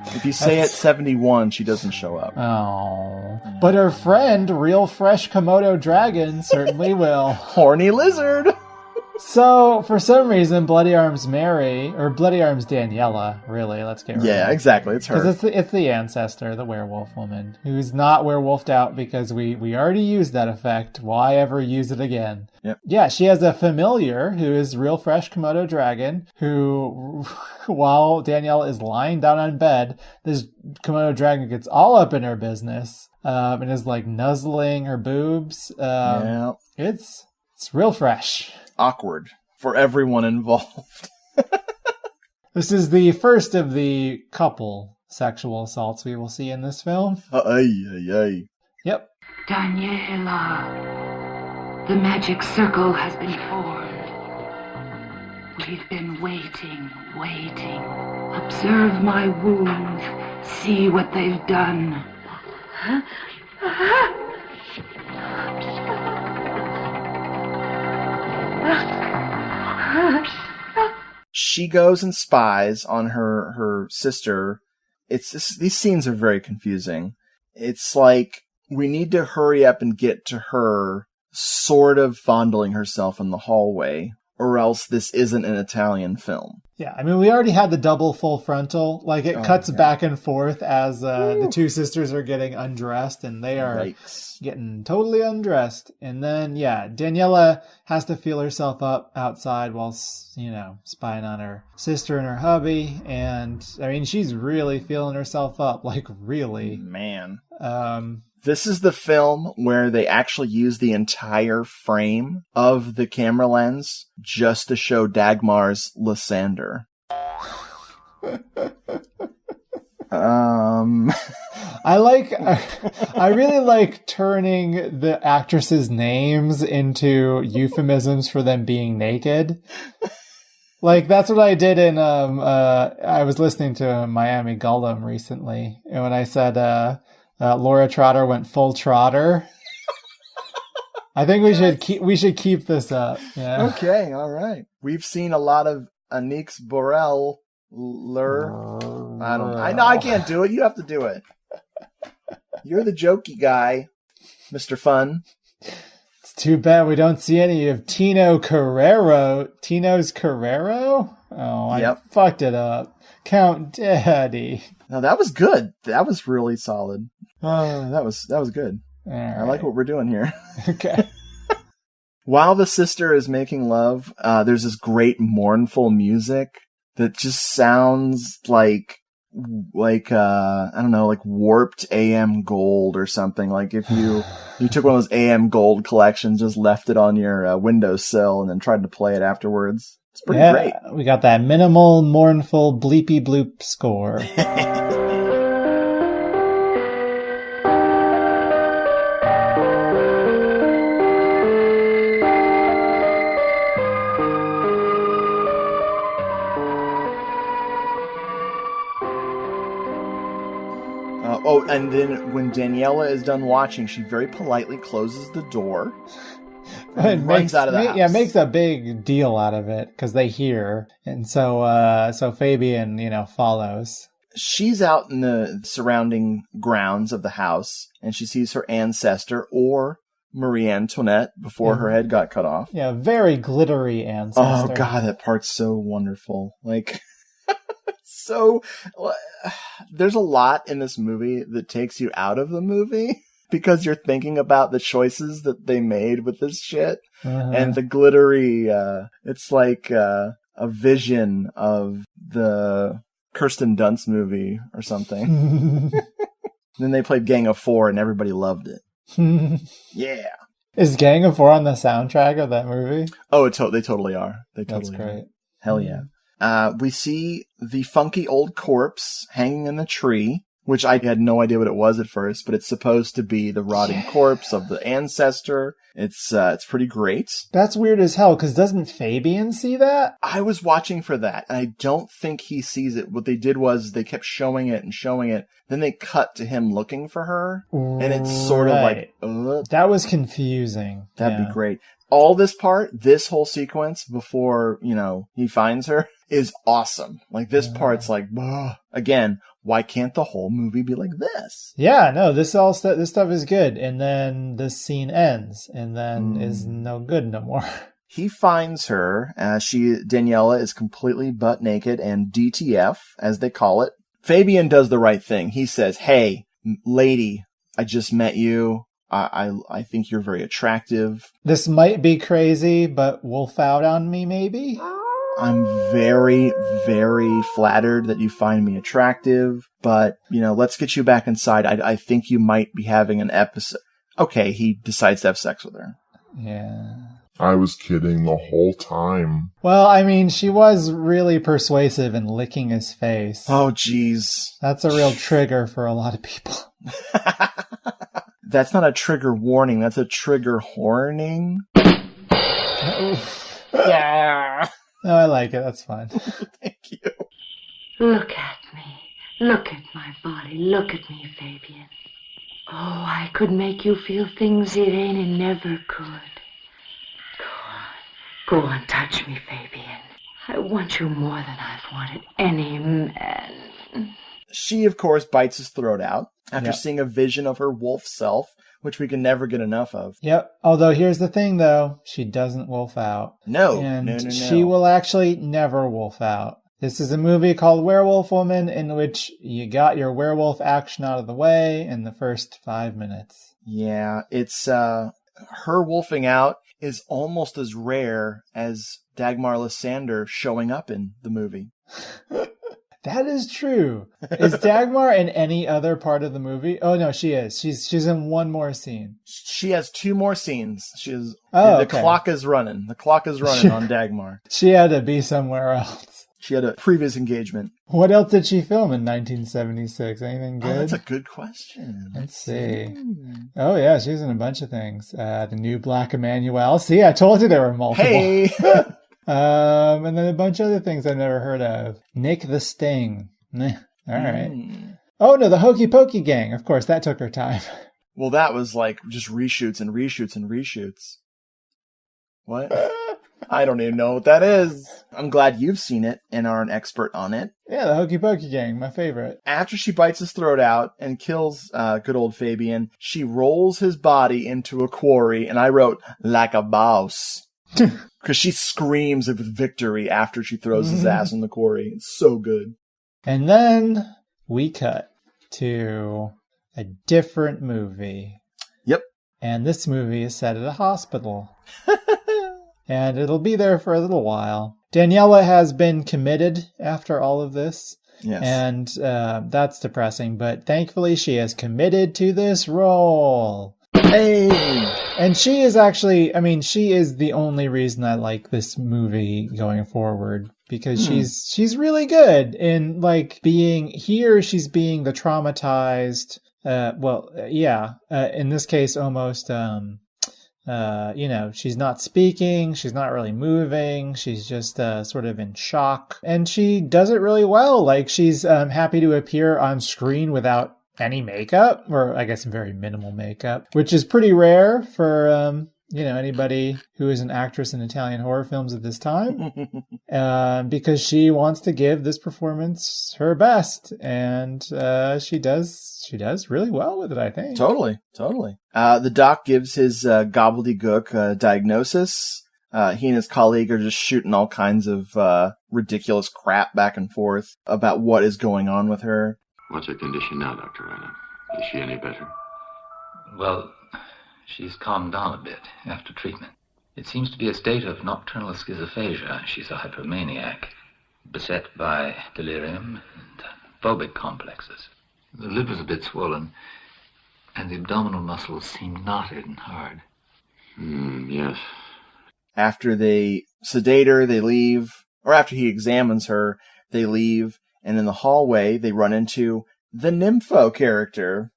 If you say it 71, she doesn't show up. Oh. But her friend, Real Fresh Komodo Dragon, certainly will. Horny lizard! So, for some reason, Bloody Arms Mary, or Bloody Arms Daniela, really, let's get rid of it. Yeah, exactly, it's her. Because it's the ancestor, the werewolf woman, who's not werewolfed out because we already used that effect. Why ever use it again? Yep. Yeah, she has a familiar who is Real Fresh Komodo Dragon, who, while Daniela is lying down on bed, this Komodo Dragon gets all up in her business, and is like nuzzling her boobs. Yeah. It's real fresh. Awkward for everyone involved. This is the first of the couple sexual assaults we will see in this film. Yep. Daniela, the magic circle has been formed. We've been waiting. Observe my wounds. See what they've done. She goes and spies on her sister. These scenes are very confusing. It's like we need to hurry up and get to her sort of fondling herself in the hallway, or else this isn't an Italian film. Yeah, I mean, we already had the double full frontal. Like, it cuts back and forth as the two sisters are getting undressed, and they are getting totally undressed. And then, yeah, Daniela has to feel herself up outside while, spying on her sister and her hubby. And, I mean, she's really feeling herself up, like, really. Man. This is the film where they actually use the entire frame of the camera lens just to show Dagmar's Lysander. I really like turning the actresses' names into euphemisms for them being naked. Like, that's what I did in, I was listening to Miami Gollum recently, and when I said, Laura Trotter went full Trotter, I think we should keep this up. Yeah. Okay, all right. We've seen a lot of Anix Borel. I can't do it. You have to do it. You're the jokey guy, Mr. Fun. It's too bad we don't see any of Tino's Carrero? Oh, I fucked it up. Count Daddy. No, that was good. That was really solid. That was good. Right. I like what we're doing here. Okay. While the sister is making love, there's this great mournful music that just sounds like I don't know, like warped AM gold or something. Like if you took one of those AM gold collections, just left it on your windowsill and then tried to play it afterwards. It's pretty great. We got that minimal, mournful, bleepy bloop score. And then when Daniela is done watching, she very politely closes the door and runs out of the house. Yeah, makes a big deal out of it because they hear. And so Fabian, follows. She's out in the surrounding grounds of the house, and she sees her ancestor, or Marie Antoinette, before her head got cut off. Yeah, very glittery ancestor. Oh, God, that part's so wonderful. Like... So, there's a lot in this movie that takes you out of the movie because you're thinking about the choices that they made with this shit. And the glittery, it's like a vision of the Kirsten Dunst movie or something. Then they played Gang of Four and everybody loved it. Yeah. Is Gang of Four on the soundtrack of that movie? Oh, they totally are. That's great. Hell yeah. We see the funky old corpse hanging in the tree, which I had no idea what it was at first, but it's supposed to be the rotting corpse of the ancestor. It's pretty great. That's weird as hell, because doesn't Fabian see that? I was watching for that, and I don't think he sees it. What they did was they kept showing it and showing it. Then they cut to him looking for her, and it's sort of like... That was confusing. That'd be great. All this whole sequence before, he finds her is awesome. Like, this part's like, again, why can't the whole movie be like this? Yeah, no, this stuff is good. And then this scene ends and then is no good no more. He finds her. Daniela is completely butt naked and DTF, as they call it. Fabian does the right thing. He says, "Hey, lady, I just met you. I think you're very attractive. This might be crazy, but wolf out on me, maybe? I'm very, very flattered that you find me attractive, but, let's get you back inside. I think you might be having an episode." Okay, he decides to have sex with her. Yeah. I was kidding the whole time. Well, I mean, she was really persuasive in licking his face. Oh, jeez. That's a real trigger for a lot of people. That's not a trigger warning. That's a trigger horning. Yeah. No, I like it. That's fine. Thank you. Look at me. Look at my body. Look at me, Fabian. Oh, I could make you feel things Irene never could. Go on, touch me, Fabian. I want you more than I've wanted any man. She, of course, bites his throat out after seeing a vision of her wolf self, which we can never get enough of. Yep. Although here's the thing, though. She doesn't wolf out. No. No. She will actually never wolf out. This is a movie called Werewolf Woman, in which you got your werewolf action out of the way in the first 5 minutes. Yeah, it's, her wolfing out is almost as rare as Dagmar Lysander showing up in the movie. That is true. Is Dagmar in any other part of the movie? Oh, no, she is. She's in one more scene. She has 2 more scenes. The clock is running. The clock is running on Dagmar. She had to be somewhere else. She had a previous engagement. What else did she film in 1976? Anything good? Oh, that's a good question. Let's see. Oh, yeah, she was in a bunch of things. The New Black Emmanuel. See, I told you there were multiple. Hey! And then a bunch of other things I've never heard of. Nick the Sting. All right. Oh, no, the Hokey Pokey Gang. Of course, that took her time. Well, that was like just reshoots and reshoots and reshoots. What? I don't even know what that is. I'm glad you've seen it and are an expert on it. Yeah, the Hokey Pokey Gang, my favorite. After she bites his throat out and kills good old Fabian, she rolls his body into a quarry, and I wrote, like a boss. Because she screams of victory after she throws his ass in the quarry. It's so good. And then we cut to a different movie. Yep. And this movie is set at a hospital. And it'll be there for a little while. Daniela has been committed after all of this. Yes. And that's depressing. But thankfully, she has committed to this role. Hey! And she is actually, she is the only reason I like this movie going forward. Because she's really good in, being here. She's being the traumatized, in this case, almost, she's not speaking, she's not really moving, she's just sort of in shock. And she does it really well. She's happy to appear on screen without any makeup, or I guess very minimal makeup, which is pretty rare for, anybody who is an actress in Italian horror films at this time. Because she wants to give this performance her best. And she does really well with it, I think. Totally. The doc gives his gobbledygook diagnosis. He and his colleague are just shooting all kinds of ridiculous crap back and forth about what is going on with her. What's her condition now, Dr. Rana? Is she any better? Well, she's calmed down a bit after treatment. It seems to be a state of nocturnal schizophagia. She's a hypomaniac, beset by delirium and phobic complexes. The liver's a bit swollen, and the abdominal muscles seem knotted and hard. Yes. After they sedate her, they leave. Or after he examines her, they leave. And in the hallway, they run into the Nympho character.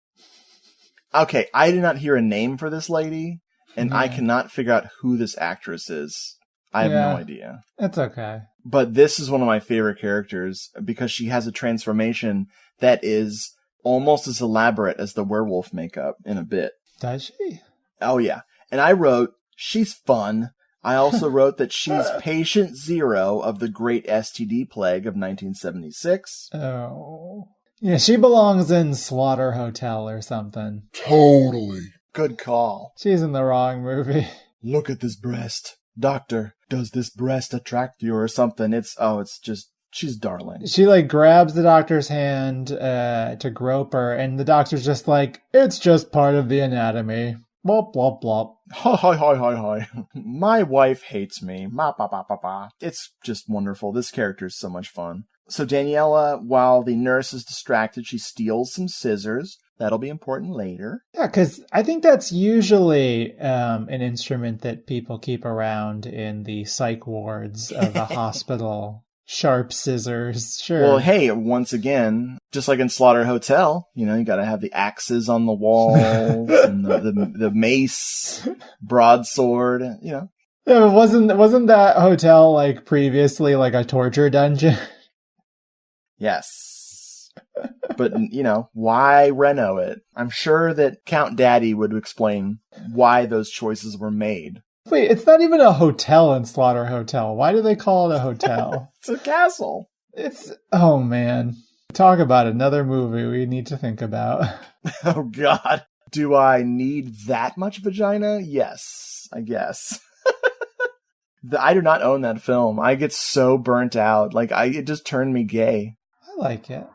Okay, I did not hear a name for this lady, and I cannot figure out who this actress is. I have no idea. It's okay. But this is one of my favorite characters, because she has a transformation that is almost as elaborate as the werewolf makeup in a bit. Does she? Oh, yeah. And I wrote, she's fun. I also wrote that she's patient zero of the great STD plague of 1976. Oh. Yeah, she belongs in Slaughter Hotel or something. Totally. Good call. She's in the wrong movie. Look at this breast. Doctor, does this breast attract you or something? It's just, she's darling. She grabs the doctor's hand to grope her, and the doctor's just like, it's just part of the anatomy. Blop, blop, blop. Hi. My wife hates me. Ma, ba, ba, ba, ba. It's just wonderful. This character is so much fun. So Daniela, while the nurse is distracted, she steals some scissors. That'll be important later. Yeah, because I think that's usually an instrument that people keep around in the psych wards of a hospital. Sharp scissors, sure. Well, hey, once again, just like in Slaughter Hotel, you gotta have the axes on the walls and the mace, broadsword, Yeah, but wasn't that hotel previously a torture dungeon? Yes. But, why reno it? I'm sure that Count Daddy would explain why those choices were made. Wait, it's not even a hotel in Slaughter Hotel. Why do they call it a hotel? It's a castle. Oh man. Talk about another movie we need to think about. Oh God. Do I need that much vagina? Yes, I guess. I do not own that film. I get so burnt out. It just turned me gay. I like it.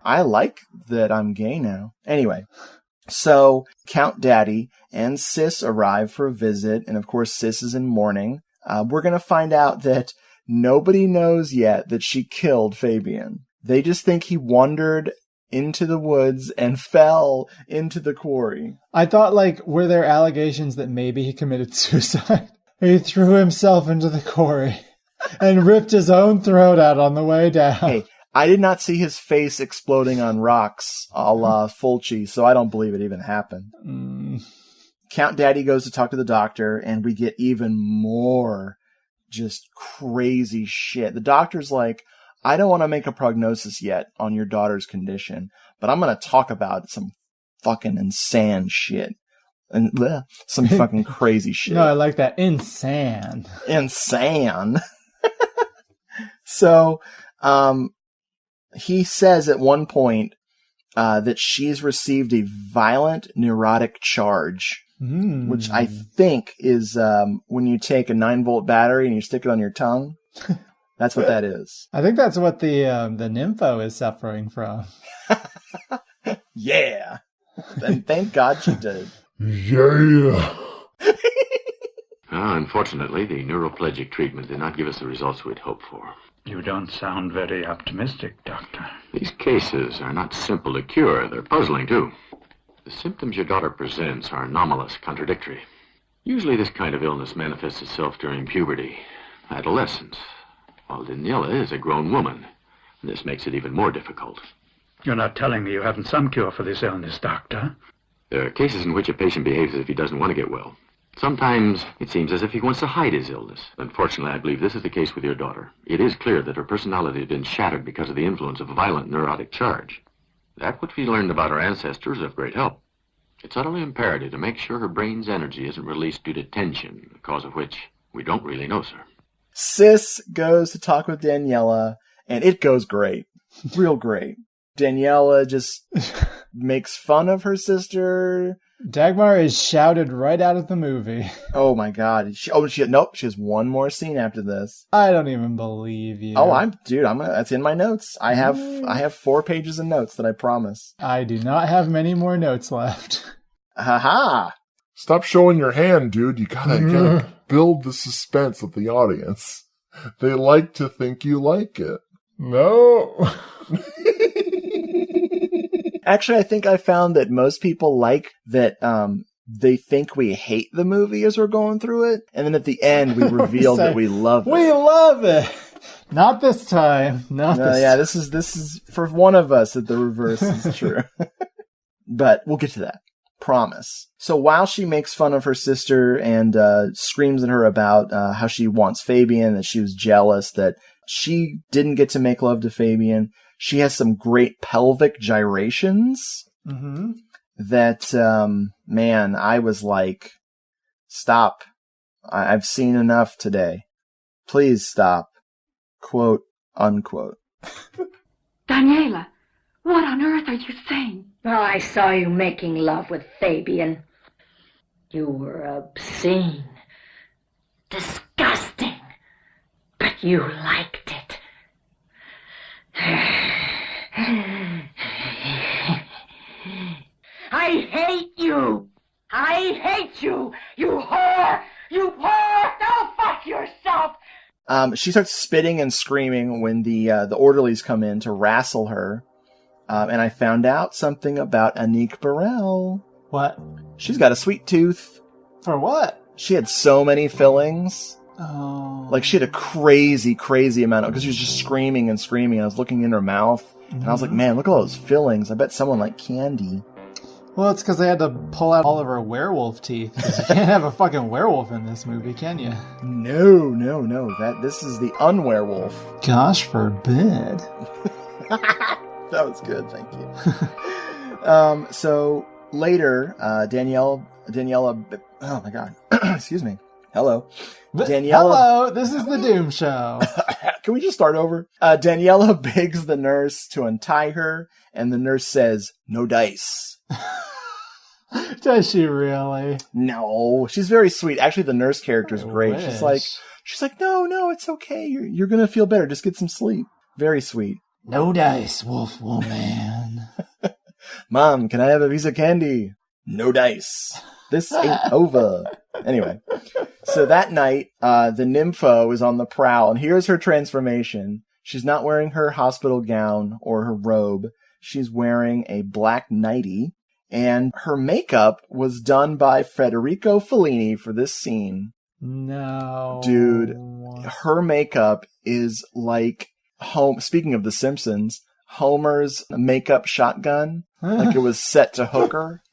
I like that I'm gay now. Anyway. So, Count Daddy and Sis arrive for a visit, and of course Sis is in mourning. We're going to find out that nobody knows yet that she killed Fabian. They just think he wandered into the woods and fell into the quarry. I thought, were there allegations that maybe he committed suicide? He threw himself into the quarry and ripped his own throat out on the way down. Hey, I did not see his face exploding on rocks a la Fulci, so I don't believe it even happened. Count Daddy goes to talk to the doctor, and we get even more just crazy shit. The doctor's like, I don't want to make a prognosis yet on your daughter's condition, but I'm going to talk about some fucking insane shit. And some fucking crazy shit. No, I like that. Insane. So, he says at one point that she's received a violent neurotic charge, which I think is when you take a 9-volt battery and you stick it on your tongue. That's what that is. I think that's what the nympho is suffering from. Yeah. And thank God she did. Yeah. Unfortunately, the neuroplegic treatment did not give us the results we'd hoped for. You don't sound very optimistic, Doctor. These cases are not simple to cure. They're puzzling, too. The symptoms your daughter presents are anomalous, contradictory. Usually this kind of illness manifests itself during puberty, adolescence, while Daniela is a grown woman. This makes it even more difficult. You're not telling me you haven't some cure for this illness, Doctor? There are cases in which a patient behaves as if he doesn't want to get well. Sometimes it seems as if he wants to hide his illness. Unfortunately, I believe this is the case with your daughter. It is clear that her personality has been shattered because of the influence of a violent neurotic charge. That which we learned about her ancestors is of great help. It's utterly imperative to make sure her brain's energy isn't released due to tension, the cause of which we don't really know, sir. Sis goes to talk with Daniela, and it goes great. Real great. Daniela just makes fun of her sister. Dagmar is shouted right out of the movie. Oh my God. She has one more scene after this. I don't even believe you. Oh, that's in my notes. I have 4 pages of notes that I promise. I do not have many more notes left. Ha. Stop showing your hand, dude. You gotta build the suspense of the audience. They like to think you like it. No. Actually, I think I found that most people like that they think we hate the movie as we're going through it, and then at the end we reveal that we love it. We love it! Not this time. This is for one of us that the reverse is true. But we'll get to that. Promise. So while she makes fun of her sister and screams at her about how she wants Fabian, that she was jealous that she didn't get to make love to Fabian, she has some great pelvic gyrations that, man, I was like, stop. I've seen enough today. Please stop. Quote, unquote. Daniela, what on earth are you saying? Oh, I saw you making love with Fabian. You were obscene, disgusting, but you liked it. I hate you! I hate you! You whore! You whore! Go fuck yourself! She starts spitting and screaming when the orderlies come in to wrestle her. And I found out something about Anique Burrell. What? She's got a sweet tooth. For what? She had so many fillings. Oh. Like, she had a crazy, crazy amount because she was just screaming and screaming. I was looking in her mouth, and I was like, man, look at all those fillings. I bet someone liked candy. Well, it's because they had to pull out all of her werewolf teeth. 'Cause you can't have a fucking werewolf in this movie, can you? No. This is the unwerewolf. Gosh forbid. That was good, thank you. So later, Daniela, oh my God, excuse me. Hello. Hello, this is the Doom Show. Can we just start over? Daniela begs the nurse to untie her, and the nurse says, no dice. Does she really? No, she's very sweet. Actually, the nurse character is great. She's like, no, it's okay. You're gonna feel better. Just get some sleep. Very sweet. No dice, Wolf Woman. Mom, can I have a piece of candy? No dice. This ain't over. Anyway, so that night, the nympho is on the prowl, and here's her transformation. She's not wearing her hospital gown or her robe. She's wearing a black nightie, and her makeup was done by Federico Fellini for this scene. No. Dude, her makeup is like speaking of The Simpsons, Homer's makeup shotgun. Like it was set to Hooker.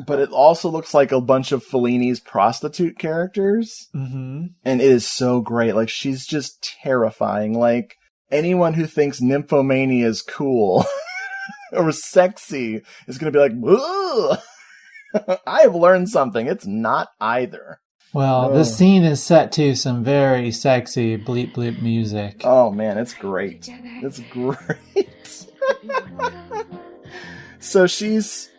But it also looks like a bunch of Fellini's prostitute characters. Mm-hmm. And it is so great. Like, she's just terrifying. Like, anyone who thinks nymphomania is cool or sexy is going to be like, ugh! I have learned something. It's not either. Well, this scene is set to some very sexy bleep bleep music. Oh, man, it's great. It's great. So she's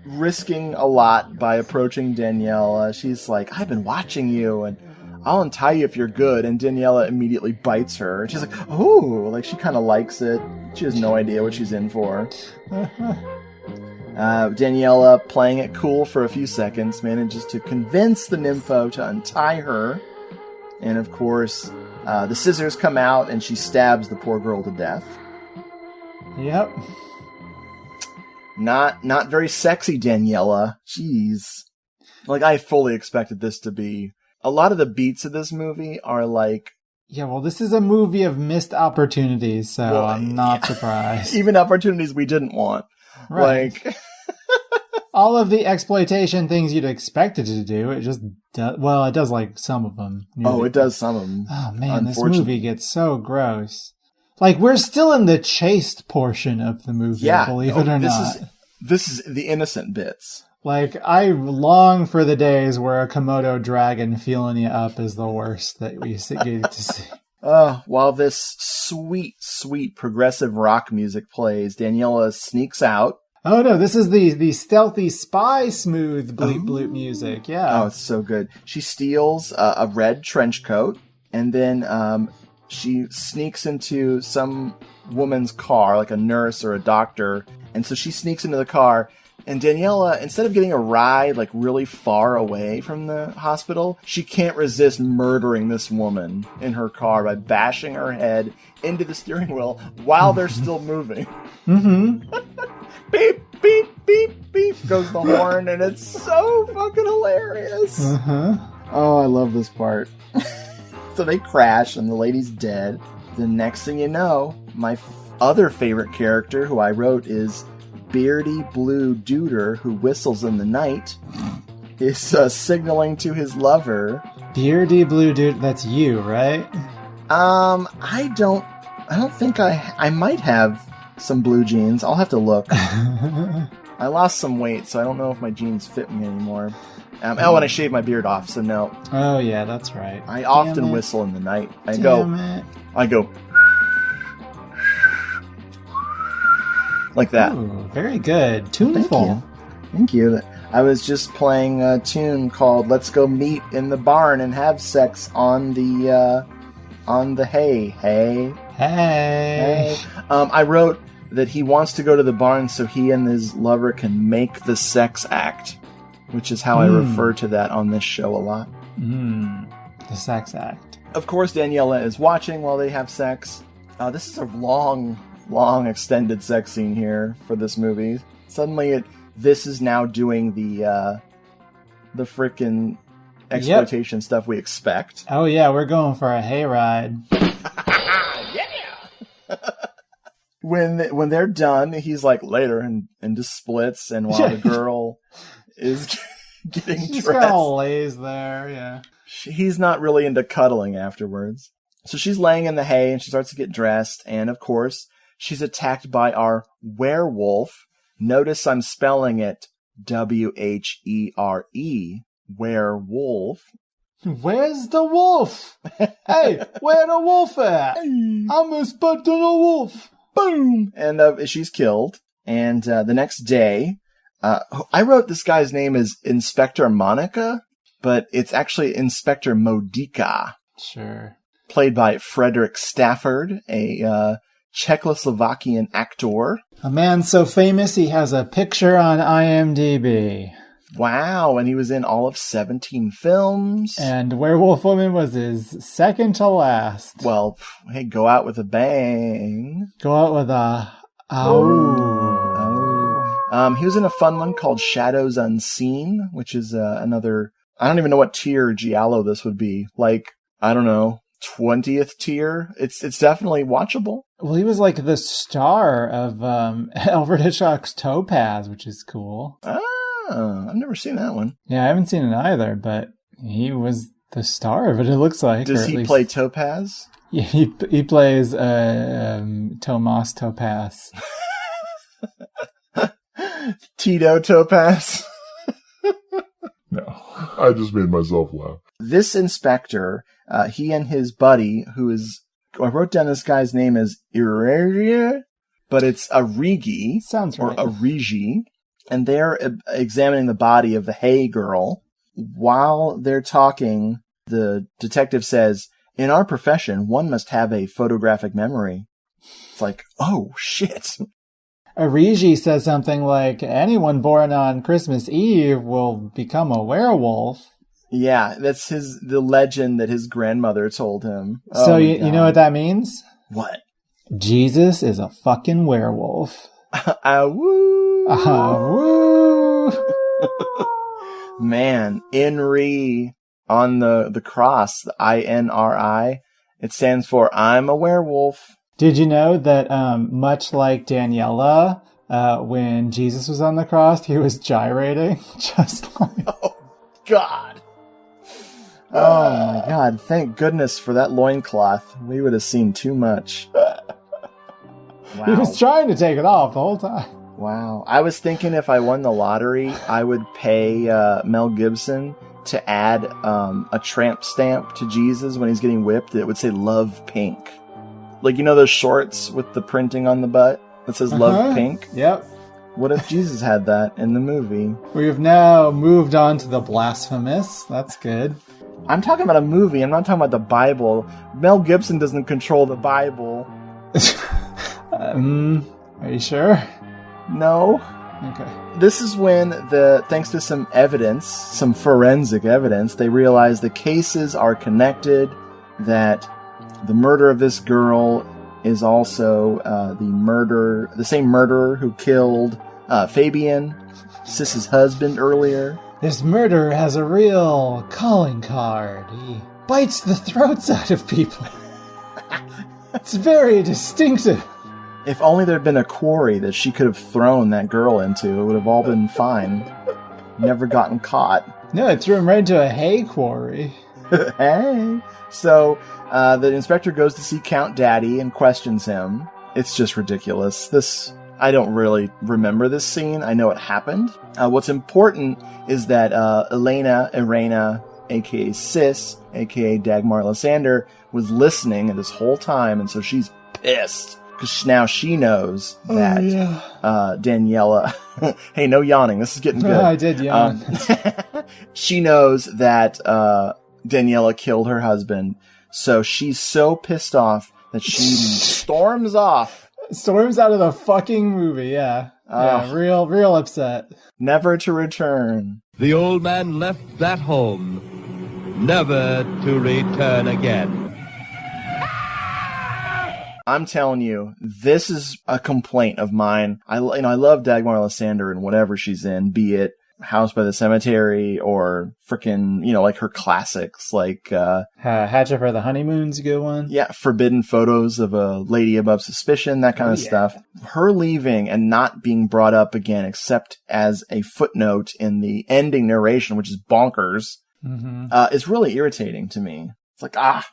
risking a lot by approaching Daniela. She's like, I've been watching you, and I'll untie you if you're good. And Daniela immediately bites her. And she's like, oh, like she kind of likes it. She has no idea what she's in for. Daniela, playing it cool for a few seconds, manages to convince the nympho to untie her. And of course, the scissors come out and she stabs the poor girl to death. Yep. Not very sexy, Daniela. Jeez. Like, I fully expected this to be... A lot of the beats of this movie are like... Yeah, well, this is a movie of missed opportunities, so well, I'm not surprised. Even opportunities we didn't want. Right. Like... all of the exploitation things you'd expect it to do, it just does... Well, it does, like, some of them. Oh, it does some of them. Oh, man, this movie gets so gross. Like, we're still in the chaste portion of the movie, believe it or not. This is the innocent bits. Like, I long for the days where a Komodo dragon feeling you up is the worst that we get to see. While this sweet, sweet progressive rock music plays, Daniela sneaks out. Oh, no, this is the stealthy spy smooth bleep bloop music, yeah. Oh, it's so good. She steals a red trench coat, and then she sneaks into some woman's car, like a nurse or a doctor, and so she sneaks into the car, and Daniela, instead of getting a ride like really far away from the hospital, she can't resist murdering this woman in her car by bashing her head into the steering wheel while they're still moving. Mm-hmm. Beep, beep, beep, beep goes the horn, and it's so fucking hilarious. Uh-huh. Oh, I love this part. So they crash, and the lady's dead. The next thing you know, my other favorite character, who I wrote, is Beardy Blue Duder, who whistles in the night, is signaling to his lover. Beardy Blue Duder, that's you, right? I don't think I might have some blue jeans. I'll have to look. I lost some weight, so I don't know if my jeans fit me anymore. And I shaved my beard off, so no. Oh yeah, that's right. I often whistle in the night. I go like that. Ooh, very good. Tuneful. Thank you. I was just playing a tune called "Let's Go Meet in the Barn and Have Sex on the hay." Hey. I wrote that he wants to go to the barn so he and his lover can make the sex act, which is how I refer to that on this show a lot. The sex act. Of course, Daniela is watching while they have sex. This is a long extended sex scene here for this movie. Suddenly, this is now doing the frickin' exploitation stuff we expect. Oh yeah, we're going for a hayride. When they're done, he's like later and just splits, and while the girl is getting She just dressed, kind of lays there, yeah. He's not really into cuddling afterwards. So she's laying in the hay and she starts to get dressed, and of course she's attacked by our werewolf. Notice I'm spelling it W-H-E-R-E, werewolf. Where's the wolf? Hey, where the wolf at? I'm expecting a wolf. Boom! And she's killed. And the next day, I wrote this guy's name as Inspector Monica, but it's actually Inspector Modica. Sure. Played by Frederick Stafford, a Czechoslovakian actor. A man so famous he has a picture on IMDb. Wow, and he was in all of 17 films. And Werewolf Woman was his second to last. Well, hey, go out with a bang. Go out with a... He was in a fun one called Shadows Unseen, which is another... I don't even know what tier Giallo this would be. Like, I don't know, 20th tier? It's definitely watchable. Well, he was like the star of Alfred Hitchcock's Topaz, which is cool. Oh, I've never seen that one. Yeah, I haven't seen it either, but he was the star of it, it looks like. Does he play Topaz? Yeah, he plays Tomas Topaz. Tito Topaz? No, I just made myself laugh. This inspector, he and his buddy, who is... I wrote down this guy's name as Iraria, but it's Arigi. Sounds right. Or Arigi. And they're examining the body of the Hay girl. While they're talking, the detective says, in our profession, one must have a photographic memory. It's like, oh, shit. Arigi says something like, anyone born on Christmas Eve will become a werewolf. Yeah, that's the legend that his grandmother told him. So you know what that means? What? Jesus is a fucking werewolf. Woo! Woo! Man, Inri on the cross, the INRI, it stands for I'm a werewolf. Did you know that much like Daniela, when Jesus was on the cross, he was gyrating? Just like... Oh, God. Oh, my God. Thank goodness for that loincloth. We would have seen too much. Wow. He was trying to take it off the whole time. Wow. I was thinking if I won the lottery, I would pay Mel Gibson to add a tramp stamp to Jesus when he's getting whipped. It would say Love Pink. Like, you know those shorts with the printing on the butt that says Love Pink? Yep. What if Jesus had that in the movie? We have now moved on to the blasphemous. That's good. I'm talking about a movie. I'm not talking about the Bible. Mel Gibson doesn't control the Bible. Are you sure? No. Okay. This is when, thanks to some evidence, some forensic evidence, they realize the cases are connected, that the murder of this girl is also the same murderer who killed Fabian, Sis's husband, earlier. This murderer has a real calling card. He bites the throats out of people. It's very distinctive. If only there had been a quarry that she could have thrown that girl into, it would have all been fine. Never gotten caught. No, it threw him right into a hay quarry. Hey! So, the inspector goes to see Count Daddy and questions him. It's just ridiculous. I don't really remember this scene. I know it happened. What's important is that Irena, a.k.a. Sis, a.k.a. Dagmar Lysander, was listening this whole time, and so she's pissed. Because now she knows that Daniela... Hey, no yawning. This is getting good. I did yawn. She knows that Daniela killed her husband. So she's so pissed off that she storms off. Storms out of the fucking movie, yeah. Yeah, real upset. Never to return. The old man left that home, never to return again. I'm telling you, this is a complaint of mine. I love Dagmar Lysander in whatever she's in, be it House by the Cemetery or frickin', like her classics, like Hatchet for the Honeymoon's a good one. Yeah, Forbidden Photos of a Lady Above Suspicion, that kind of stuff. Her leaving and not being brought up again, except as a footnote in the ending narration, which is bonkers, is really irritating to me. It's like, I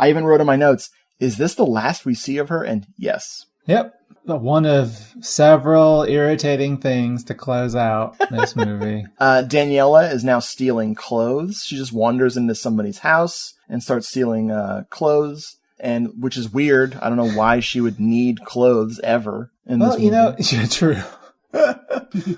even wrote in my notes, is this the last we see of her? And yes. Yep. One of several irritating things to close out this movie. Daniela is now stealing clothes. She just wanders into somebody's house and starts stealing clothes, and which is weird. I don't know why she would need clothes ever in this movie. Yeah, true.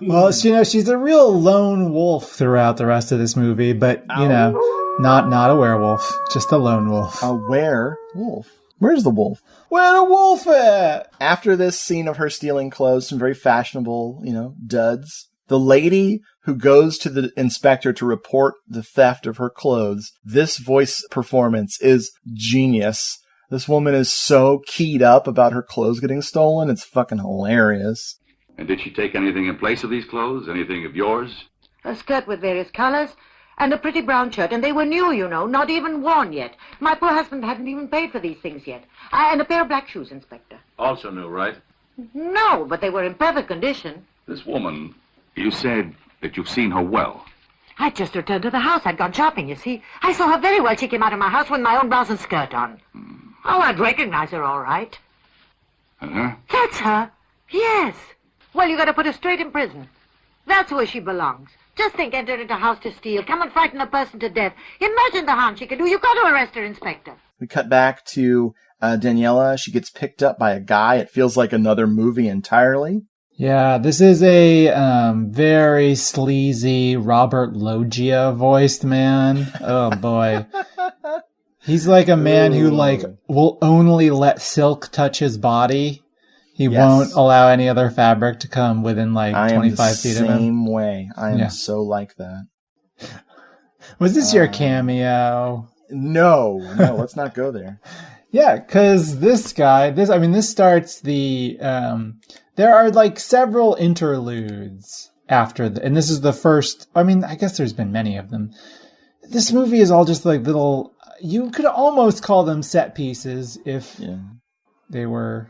Well, she's a real lone wolf throughout the rest of this movie, but, not a werewolf, just a lone wolf. A werewolf? Where's the wolf? Where the wolf at? After this scene of her stealing clothes, some very fashionable, duds, the lady who goes to the inspector to report the theft of her clothes, this voice performance is genius. This woman is so keyed up about her clothes getting stolen, it's fucking hilarious. And did she take anything in place of these clothes? Anything of yours? A skirt with various colors, and a pretty brown shirt, and they were new, not even worn yet. My poor husband hadn't even paid for these things yet. And a pair of black shoes, Inspector. Also new, right? No, but they were in perfect condition. This woman, you said that you've seen her well? I just returned to the house. I'd gone shopping, you see. I saw her very well. She came out of my house with my own blouse and skirt on. Oh, I'd recognize her all right. Her? That's her. Yes. Well, you got to put her straight in prison. That's where she belongs. Just think, enter into a house to steal, come and frighten a person to death. Imagine the harm she could do. You've got to arrest her, Inspector. We cut back to Daniela. She gets picked up by a guy. It feels like another movie entirely. Yeah, this is a very sleazy Robert Loggia voiced man. Oh boy. He's like a man who will only let silk touch his body. He won't allow any other fabric to come within 25 feet of him. Same way. I am so like that. Was this your cameo? No, let's not go there. Yeah, because this starts the, there are several interludes after, and this is the first, I guess there's been many of them. This movie is all just little, you could almost call them set pieces if they were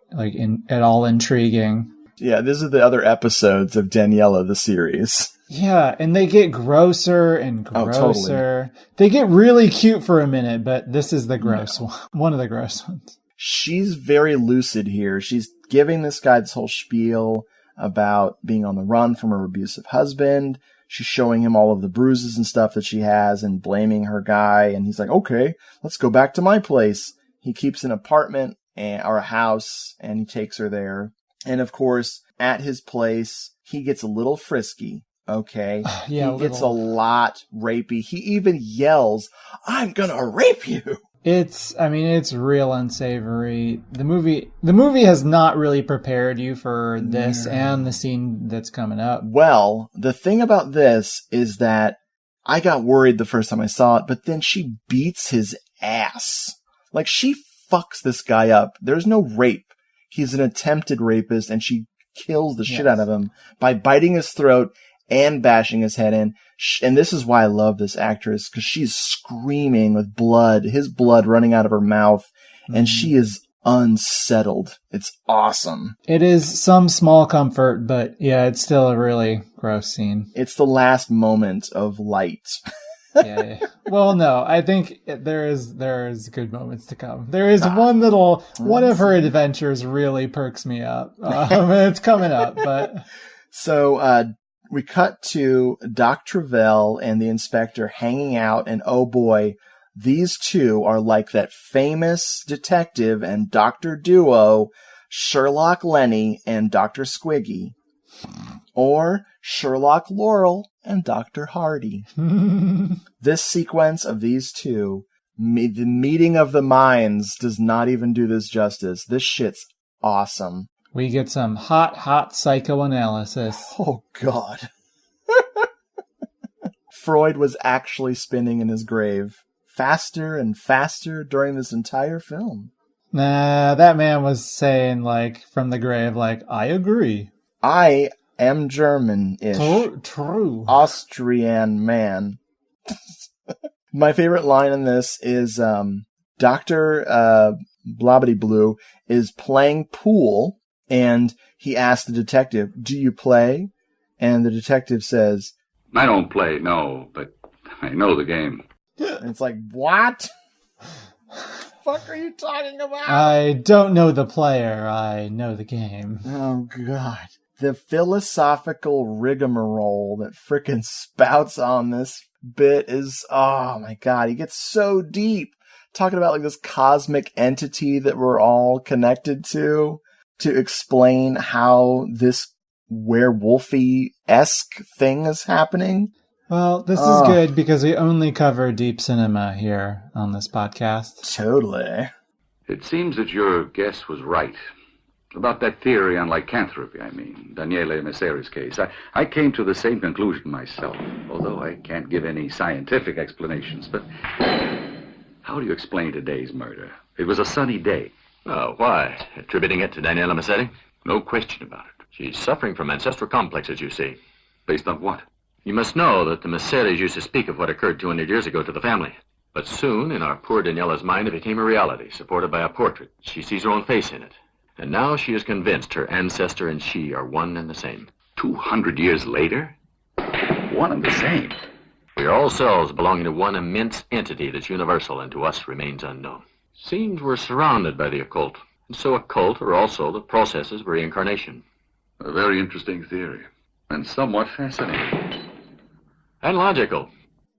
at all intriguing. Yeah, these are the other episodes of Daniela, the series. Yeah, and they get grosser and grosser. Oh, totally. They get really cute for a minute, but this is the gross one. One of the gross ones. She's very lucid here. She's giving this guy this whole spiel about being on the run from her abusive husband. She's showing him all of the bruises and stuff that she has and blaming her guy. And he's like, okay, let's go back to my place. He keeps an apartment or a house, and he takes her there. And of course, at his place, he gets a little frisky. Okay. Yeah, he gets a lot rapey. He even yells, I'm gonna rape you. It's real unsavory. The movie has not really prepared you for this and the scene that's coming up. Well, the thing about this is that I got worried the first time I saw it, but then she beats his ass. She fucks this guy up. There's no rape. He's an attempted rapist, and she kills the shit out of him by biting his throat and bashing his head in. And this is why I love this actress, because she's screaming with blood, his blood running out of her mouth, and she is unsettled. It's awesome. It is some small comfort, but yeah, it's still a really gross scene. It's the last moment of light. Yeah. Well, no, I think there is good moments to come. There is one of her adventures really perks me up. It's coming up, but so we cut to Doc Travell and the inspector hanging out, and oh boy, these two are like that famous detective and doctor duo, Sherlock Lenny and Dr. Squiggy, or Sherlock Laurel and Dr. Hardy. This sequence of these two, the meeting of the minds, does not even do this justice. This shit's awesome. We get some hot psychoanalysis. Oh, God. Freud was actually spinning in his grave faster and faster during this entire film. Nah, that man was saying, from the grave, I agree. I am German-ish. True. Austrian man. My favorite line in this is Dr. Blobbity Blue is playing pool, and he asks the detective, do you play? And the detective says, I don't play, no, but I know the game. And it's like, what? Fuck are you talking about? I don't know the player, I know the game. Oh, God. The philosophical rigmarole that frickin' spouts on this bit is, oh my God, he gets so deep. Talking about this cosmic entity that we're all connected to explain how this werewolfy-esque thing is happening. Well, this is good because we only cover deep cinema here on this podcast. Totally. It seems that your guess was right. About that theory on lycanthropy, Daniele Messeri's case. I came to the same conclusion myself, although I can't give any scientific explanations. But how do you explain today's murder? It was a sunny day. Oh, why? Attributing it to Daniela Messeri? No question about it. She's suffering from ancestral complexes, you see. Based on what? You must know that the Messeris used to speak of what occurred 200 years ago to the family. But soon, in our poor Daniela's mind, it became a reality, supported by a portrait. She sees her own face in it. And now she is convinced her ancestor and she are one and the same. 200 years later? one and the same. We are all cells belonging to one immense entity that's universal and to us remains unknown. Seems we're surrounded by the occult, and so occult are also the processes of reincarnation. A very interesting theory, and somewhat fascinating. And logical.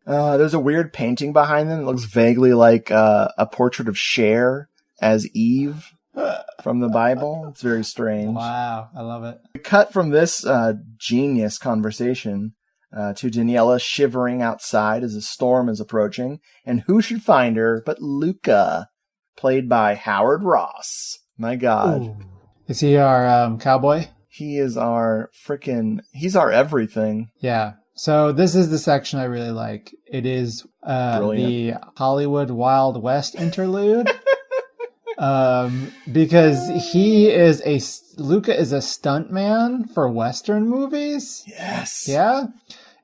There's a weird painting behind them. It looks vaguely like a portrait of Cher as Eve from the Bible. It's very strange. Wow, I love it. We cut from this genius conversation to Daniela shivering outside as a storm is approaching. And who should find her but Luca, played by Howard Ross. My God. Ooh. Is he our cowboy? He is he's our everything. Yeah. So this is the section I really like. It is the Hollywood Wild West interlude. Because Luca is a stuntman for Western movies. Yes. Yeah.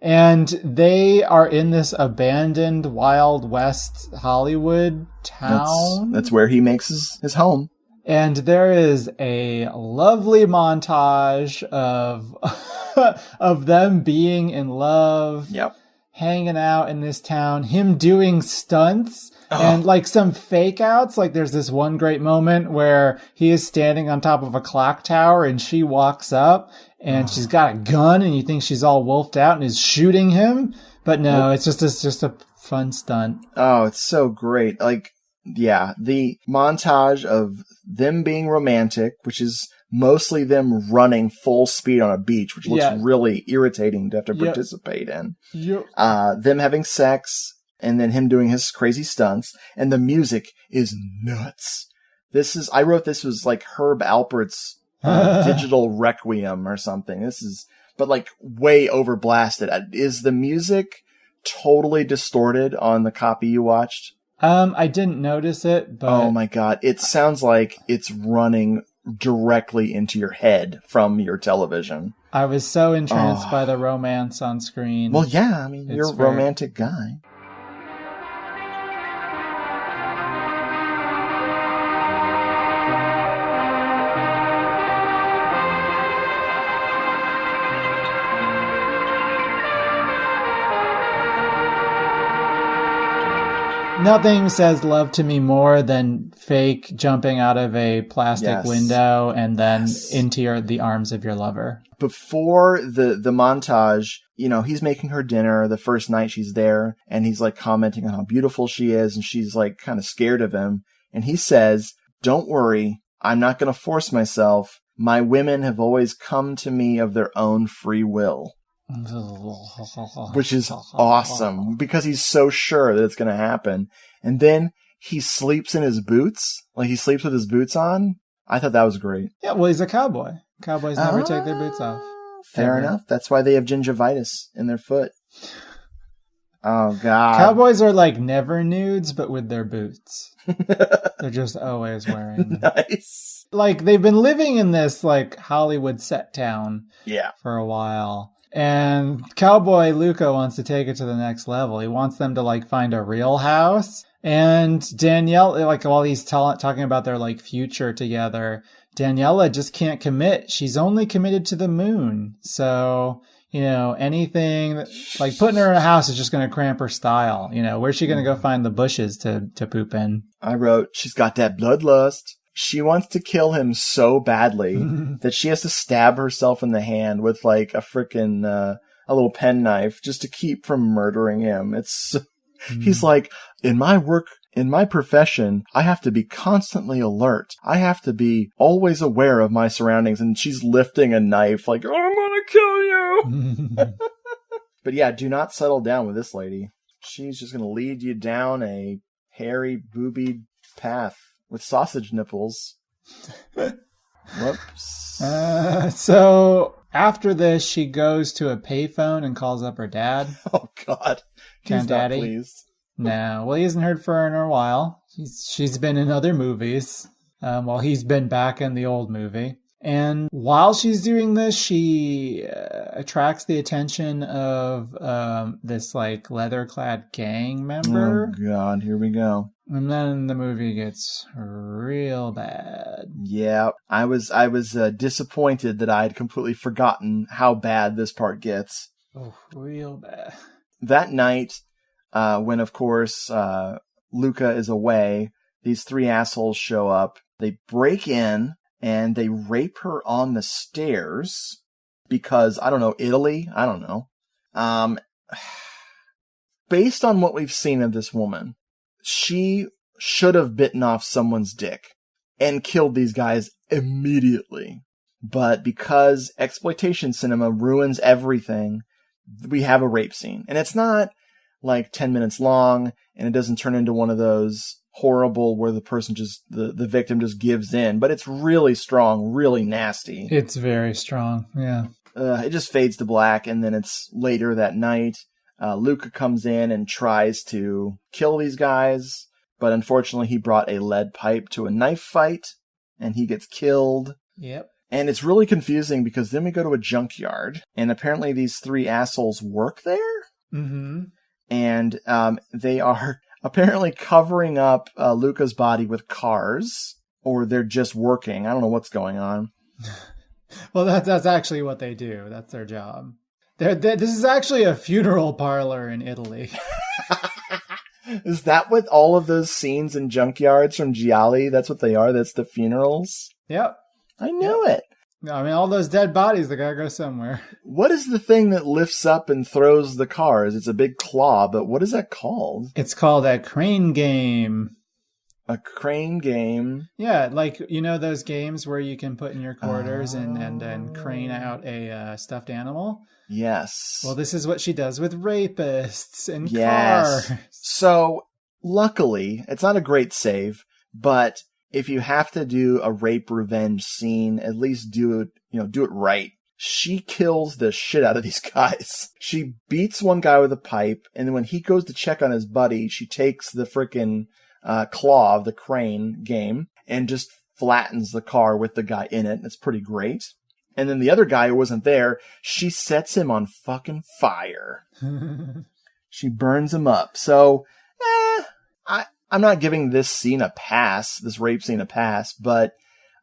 And they are in this abandoned Wild West Hollywood town. That's where he makes his home. And there is a lovely montage of of them being in love. Yep. Hanging out in this town, him doing stunts and like some fake outs. Like there's this one great moment where he is standing on top of a clock tower and she walks up and she's got a gun and you think she's all wolfed out and is shooting him. But no, it's just a fun stunt. Oh, it's so great. Like, yeah, the montage of them being romantic, which is mostly them running full speed on a beach, which looks really irritating to have to participate in. Them having sex, and then him doing his crazy stunts, and the music is nuts. I wrote this was like Herb Alpert's digital requiem or something. But like way overblasted. Is the music totally distorted on the copy you watched? I didn't notice it, but oh my God, it sounds like it's running directly into your head from your television. I was so entranced by the romance on screen. Well, yeah, I mean, you're a romantic guy. Nothing says love to me more than fake jumping out of a plastic window and then into the arms of your lover. Before the montage, he's making her dinner the first night she's there, and he's like commenting on how beautiful she is, and she's like kind of scared of him. And he says, "Don't worry, I'm not going to force myself. My women have always come to me of their own free will." Which is awesome because he's so sure that it's going to happen. And then he sleeps in his boots. Like he sleeps with his boots on. I thought that was great. Yeah, well, he's a cowboy. Cowboys never take their boots off. Fair enough. That's why they have gingivitis in their foot. Oh, God. Cowboys are like never nudes, but with their boots. They're just always wearing them. Nice. Like they've been living in this like Hollywood set town for a while. And Cowboy Luca wants to take it to the next level. He wants them to like find a real house. And Danielle, like while he's talking about their like future together, Daniela just can't commit. She's only committed to the moon. So, anything like putting her in a house is just going to cramp her style. Where's she going to go find the bushes to poop in? I wrote, she's got that bloodlust. She wants to kill him so badly that she has to stab herself in the hand with like a frickin' a little penknife just to keep from murdering him. He's like, in my work, in my profession, I have to be constantly alert. I have to be always aware of my surroundings. And she's lifting a knife like, oh, I'm gonna kill you. But yeah, do not settle down with this lady. She's just gonna lead you down a hairy, boobied path. With sausage nipples. Whoops. So after this, she goes to a payphone and calls up her dad. Oh, God. He's not pleased. No. Well, he hasn't heard from her in a while. She's been in other movies while he's been back in the old movie. And while she's doing this, she attracts the attention of this like leather-clad gang member. Oh, God. Here we go. And then the movie gets real bad. Yeah, I was disappointed that I had completely forgotten how bad this part gets. Oh, real bad. That night, when, of course, Luca is away, these 3 assholes show up. They break in, and they rape her on the stairs because, I don't know, Italy? I don't know. Based on what we've seen of this woman, she should have bitten off someone's dick and killed these guys immediately. But because exploitation cinema ruins everything, we have a rape scene. And it's not like 10 minutes long, and it doesn't turn into one of those horrible where the person just, the victim just gives in. But it's really strong, really nasty. It's very strong, yeah. It just fades to black, and then it's later that night. Luca comes in and tries to kill these guys, but unfortunately he brought a lead pipe to a knife fight, and he gets killed. Yep. And it's really confusing because then we go to a junkyard, and apparently these 3 assholes work there? Mm-hmm. And they are apparently covering up Luca's body with cars, or they're just working. I don't know what's going on. Well, that's actually what they do. That's their job. This is actually a funeral parlor in Italy. Is that what all of those scenes in junkyards from Gialli, that's what they are? That's the funerals? Yep. I knew it. No, I mean, all those dead bodies, they gotta go somewhere. What is the thing that lifts up and throws the cars? It's a big claw, but what is that called? It's called a crane game. A crane game? Yeah, like, you know those games where you can put in your quarters and crane out a stuffed animal? Yes. Well, this is what she does with rapists and yes. cars. So, luckily, it's not a great save, but if you have to do a rape revenge scene, at least do it right. She kills the shit out of these guys. She beats one guy with a pipe, and then when he goes to check on his buddy, she takes the frickin' claw of the crane game and just flattens the car with the guy in it. It's pretty great. And then the other guy who wasn't there, she sets him on fucking fire. She burns him up. So, I'm not giving this scene a pass, this rape scene a pass, but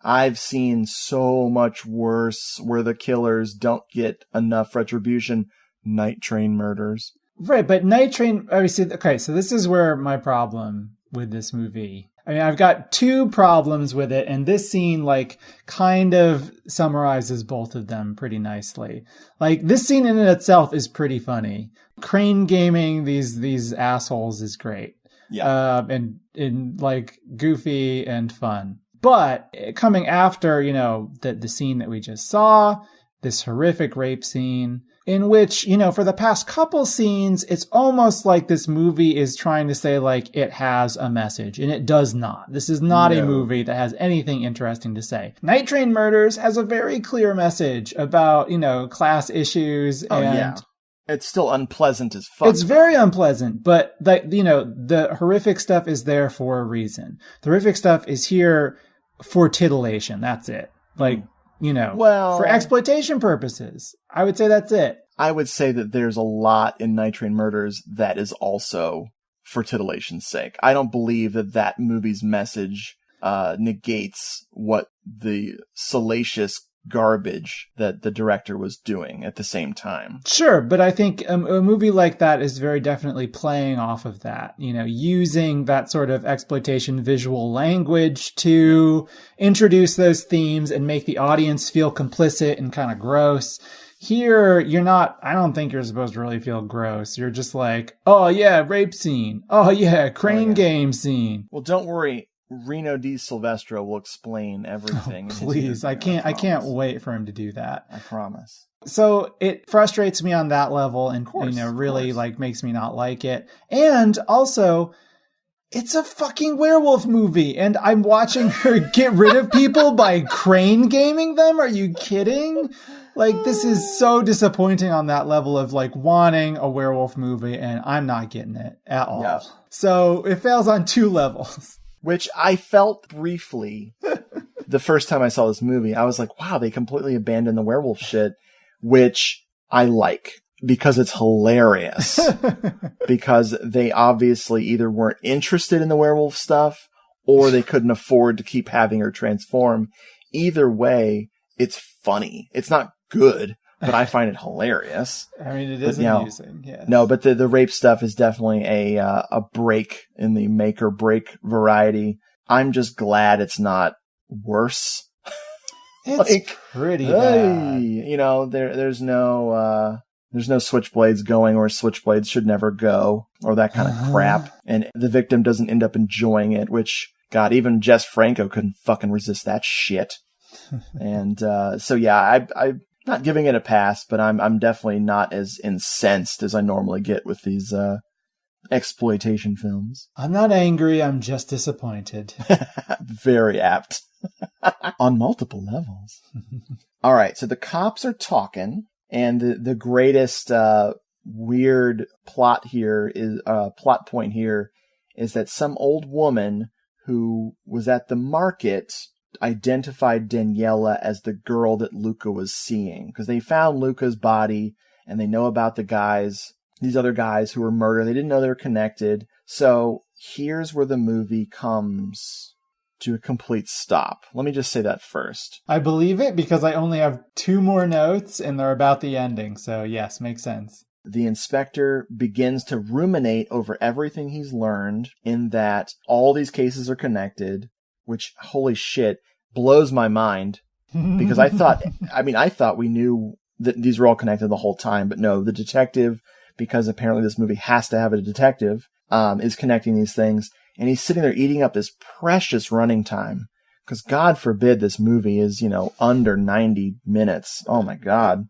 I've seen so much worse where the killers don't get enough retribution. Night Train murders. Right, but Night Train, okay, so this is where my problem with this movie. I mean, I've got 2 problems with it, and this scene, like, kind of summarizes both of them pretty nicely. Like, this scene in itself is pretty funny. Crane gaming these assholes is great. Yeah. And like goofy and fun. But coming after, the scene that we just saw, this horrific rape scene in which, for the past couple scenes, it's almost like this movie is trying to say like it has a message, and it does not. This is not a movie that has anything interesting to say. Night Train Murders has a very clear message about, class issues and it's still unpleasant as fuck. It's very unpleasant, but the horrific stuff is there for a reason. The horrific stuff is here for titillation. That's it. Like, for exploitation purposes. I would say that's it. I would say that there's a lot in Night Train Murders that is also for titillation's sake. I don't believe that movie's message negates what the salacious garbage that the director was doing at the same time. Sure, but I think a movie like that is very definitely playing off of that, using that sort of exploitation visual language to introduce those themes and make the audience feel complicit and kind of gross. Here, I don't think you're supposed to really feel gross. You're just like, oh yeah, rape scene. Oh yeah, crane game scene. Well, don't worry. Reno Di Silvestro will explain everything. Oh, please, I can't wait for him to do that. I promise. So it frustrates me on that level, and really like makes me not like it. And also, it's a fucking werewolf movie, and I'm watching her get rid of people by crane gaming them. Are you kidding? Like, this is so disappointing on that level of like wanting a werewolf movie, and I'm not getting it at all. Yeah. So it fails on 2 levels. Which I felt briefly the first time I saw this movie. I was like, wow, they completely abandoned the werewolf shit, which I like because it's hilarious. Because they obviously either weren't interested in the werewolf stuff or they couldn't afford to keep having her transform. Either way, it's funny. It's not good, but I find it hilarious. I mean, it is amusing. Yeah. No, but the rape stuff is definitely a break in the make or break variety. I'm just glad it's not worse. It's pretty bad. You know, there's no switchblades going where switchblades should never go, or that kind of crap. And the victim doesn't end up enjoying it, which, God, even Jess Franco couldn't fucking resist that shit. And so yeah, I'm not giving it a pass, but I'm definitely not as incensed as I normally get with these exploitation films. I'm not angry, I'm just disappointed. Very apt. On multiple levels. All right, so the cops are talking, and the greatest weird plot point here is that some old woman who was at the market identified Daniela as the girl that Luca was seeing, because they found Luca's body and they know about these other guys who were murdered. They didn't know they were connected. So here's where the movie comes to a complete stop. Let me just say that first. I believe it because I only have 2 more notes and they're about the ending. So yes, makes sense. The inspector begins to ruminate over everything he's learned, in that all these cases are connected, which, holy shit, blows my mind. Because I thought we knew that these were all connected the whole time, but no, the detective, because apparently this movie has to have a detective, is connecting these things. And he's sitting there eating up this precious running time. Because God forbid this movie is, under 90 minutes. Oh my God.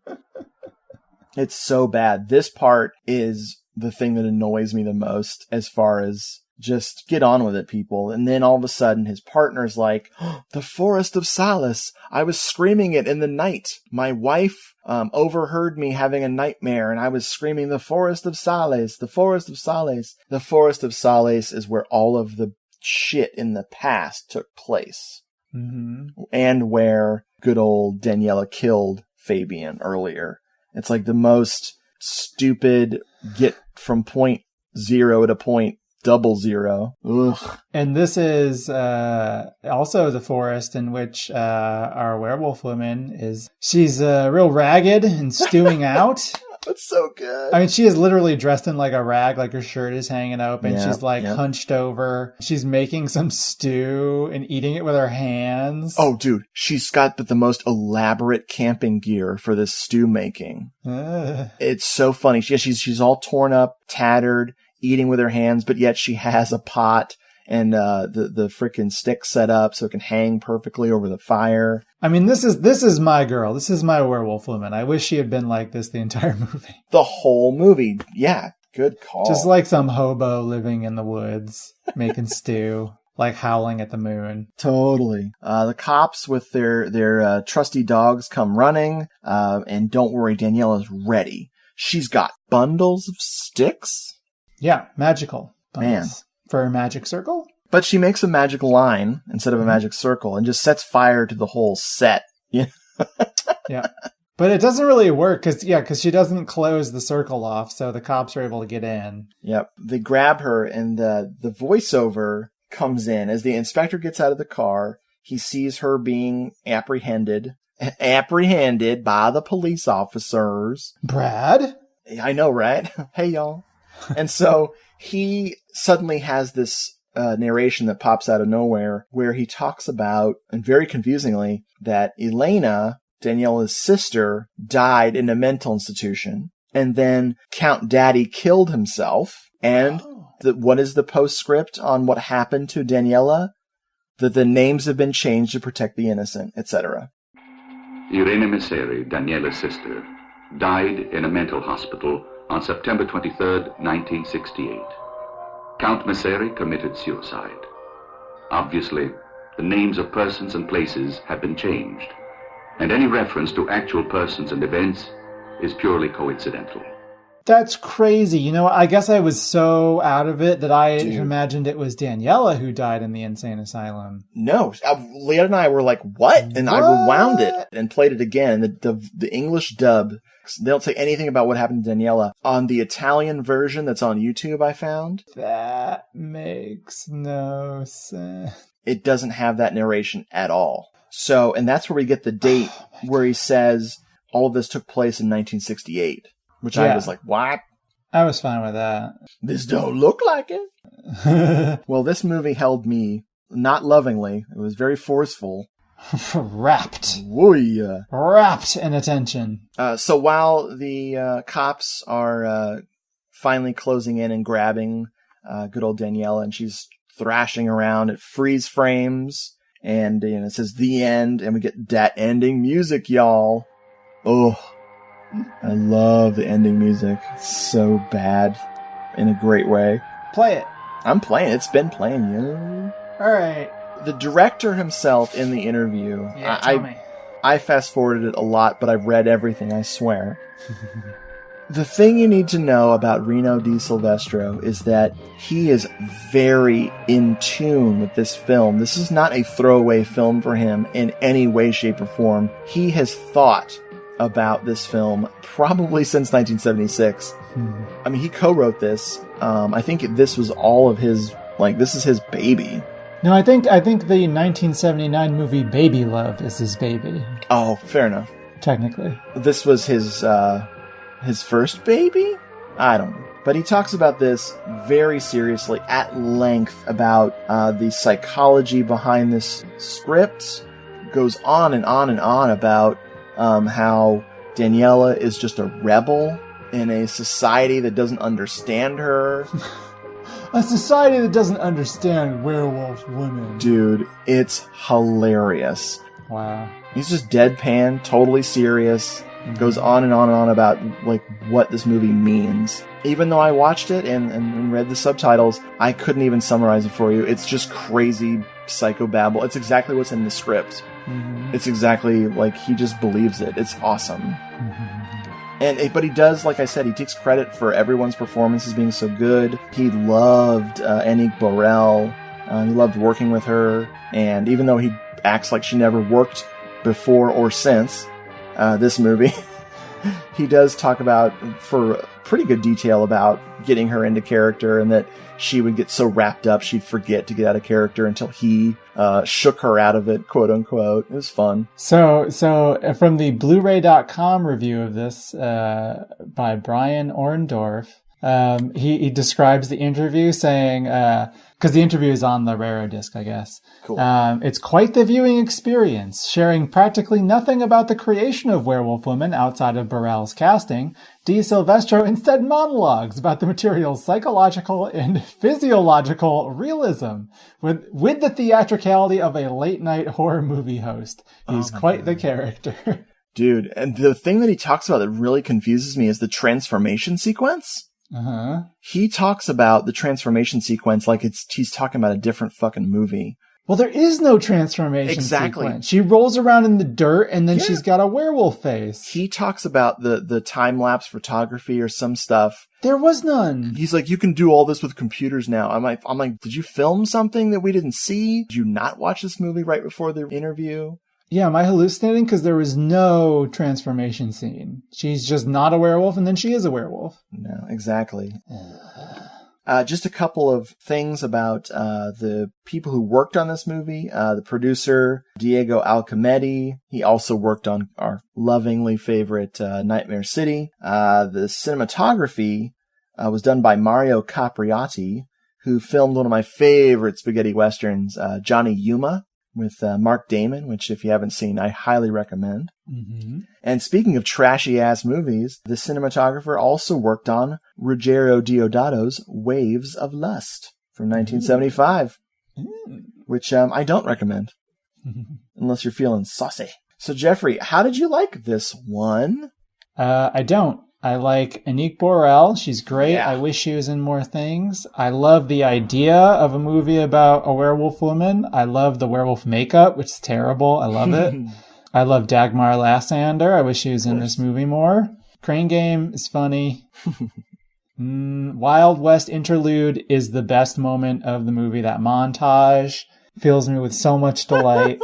It's so bad. This part is the thing that annoys me the most, as far as just get on with it, people. And then all of a sudden his partner's like, oh, the Forest of Solace. I was screaming it in the night. My wife overheard me having a nightmare, and I was screaming, the Forest of Solace, the Forest of Solace. The Forest of Solace is where all of the shit in the past took place. Mm-hmm. And where good old Daniela killed Fabian earlier. It's like the most stupid get from point 0 to point 00. Ugh. And this is also the forest in which our werewolf woman she's real ragged and stewing out. That's so good. I mean, she is literally dressed in like a rag, like her shirt is hanging open. Yeah, she's like hunched over. She's making some stew and eating it with her hands. Oh, dude, she's got the most elaborate camping gear for this stew making. It's so funny. She's all torn up, tattered, eating with her hands, but yet she has a pot and the freaking stick set up so it can hang perfectly over the fire. I mean, this is my girl. This is my werewolf woman. I wish she had been like this the entire movie. The whole movie. Yeah, good call. Just like some hobo living in the woods, making stew, like howling at the moon. Totally. The cops with their trusty dogs come running, and don't worry, Daniela's ready. She's got bundles of sticks. Yeah, magical bundles. Man. For a magic circle? But she makes a magic line instead of a magic circle and just sets fire to the whole set. Yeah. Yeah. But it doesn't really work because she doesn't close the circle off, so the cops are able to get in. Yep. They grab her, and the voiceover comes in. As the inspector gets out of the car, he sees her being apprehended by the police officers. Brad? I know, right? Hey, y'all. And so he suddenly has this narration that pops out of nowhere where he talks about, and very confusingly, that Elena, Daniela's sister, died in a mental institution, and then Count Daddy killed himself. And what is the postscript on what happened to Daniela? That the names have been changed to protect the innocent, etc. Irene Messeri, Daniela's sister, died in a mental hospital on September 23rd, 1968. Count Messeri committed suicide. Obviously, the names of persons and places have been changed, and any reference to actual persons and events is purely coincidental. That's crazy. You know, I guess I was so out of it that I imagined it was Daniela who died in the insane asylum. No, Leah and I were like, what? And I rewound it and played it again. The English dub, they don't say anything about what happened to Daniela. On the Italian version that's on YouTube, I found. That makes no sense. It doesn't have that narration at all. So, and that's where we get the date where he says, all of this took place in 1968, which I was like, what? I was fine with that. This don't look like it. Well, this movie held me, not lovingly. It was very forceful. Wrapped. Woo-yeah. Wrapped in attention. So while the cops are finally closing in and grabbing good old Daniela, and she's thrashing around, it freeze frames, and it says the end, and we get that ending music, y'all. Oh, I love the ending music. It's so bad in a great way. Play it. I'm playing. It's been playing, you. All right. The director himself in the interview, tell me. I fast forwarded it a lot, but I've read everything, I swear. The thing you need to know about Reno Di Silvestro is that he is very in tune with this film. This is not a throwaway film for him in any way, shape, or form. He has thought about this film probably since 1976. I mean, he co-wrote this. I think this was all of his, this is his baby. No, I think the 1979 movie Baby Love is his baby. Oh, fair enough. Technically. This was his first baby? I don't know. But he talks about this very seriously, at length, about the psychology behind this script. Goes on and on and on about how Daniela is just a rebel in a society that doesn't understand her. A society that doesn't understand Werewolf Woman. Dude, it's hilarious. Wow. He's just deadpan, totally serious. Goes on and on and on about what this movie means. Even though I watched it and read the subtitles, I couldn't even summarize it for you. It's just crazy psychobabble. It's exactly what's in the script. Mm-hmm. It's exactly he just believes it. It's awesome. Mm-hmm. But he does, like I said, he takes credit for everyone's performances being so good. He loved Anique Borel. He loved working with her. And even though he acts like she never worked before or since this movie, he does talk about, for pretty good detail, about getting her into character, and that she would get so wrapped up she'd forget to get out of character until he shook her out of it, quote unquote. It was fun. So from the Blu-ray.com review of this by Brian Orndorff, he describes the interview saying, because the interview is on the Raro disc, I guess. Cool. It's quite the viewing experience, sharing practically nothing about the creation of Werewolf Woman outside of Burrell's casting. Di Silvestro instead monologues about the material's psychological and physiological realism with the theatricality of a late-night horror movie host. He's quite the character. Dude, and the thing that he talks about that really confuses me is the transformation sequence. Uh-huh. He talks about the transformation sequence like he's talking about a different fucking movie. Well, there is no transformation sequence. She rolls around in the dirt, and then she's got a werewolf face. He talks about the time-lapse photography or some stuff. There was none. He's like, you can do all this with computers now. I'm like, did you film something that we didn't see? Did you not watch this movie right before the interview? Yeah, am I hallucinating? Because there was no transformation scene. She's just not a werewolf, and then she is a werewolf. No, exactly. Just a couple of things about the people who worked on this movie. The producer, Diego Alcametti. He also worked on our lovingly favorite Nightmare City. The cinematography was done by Mario Capriati, who filmed one of my favorite spaghetti westerns, Johnny Yuma, with Mark Damon, which if you haven't seen, I highly recommend. Mm-hmm. And speaking of trashy-ass movies, the cinematographer also worked on Ruggero Deodato's Waves of Lust from 1975, which I don't recommend, unless you're feeling saucy. So, Jeffrey, how did you like this one? I don't. I like Anique Borel. She's great. Yeah. I wish she was in more things. I love the idea of a movie about a werewolf woman. I love the werewolf makeup, which is terrible. I love it. I love Dagmar Lassander. I wish she was in this movie more. Crane Game is funny. Wild West interlude is the best moment of the movie. That montage fills me with so much delight.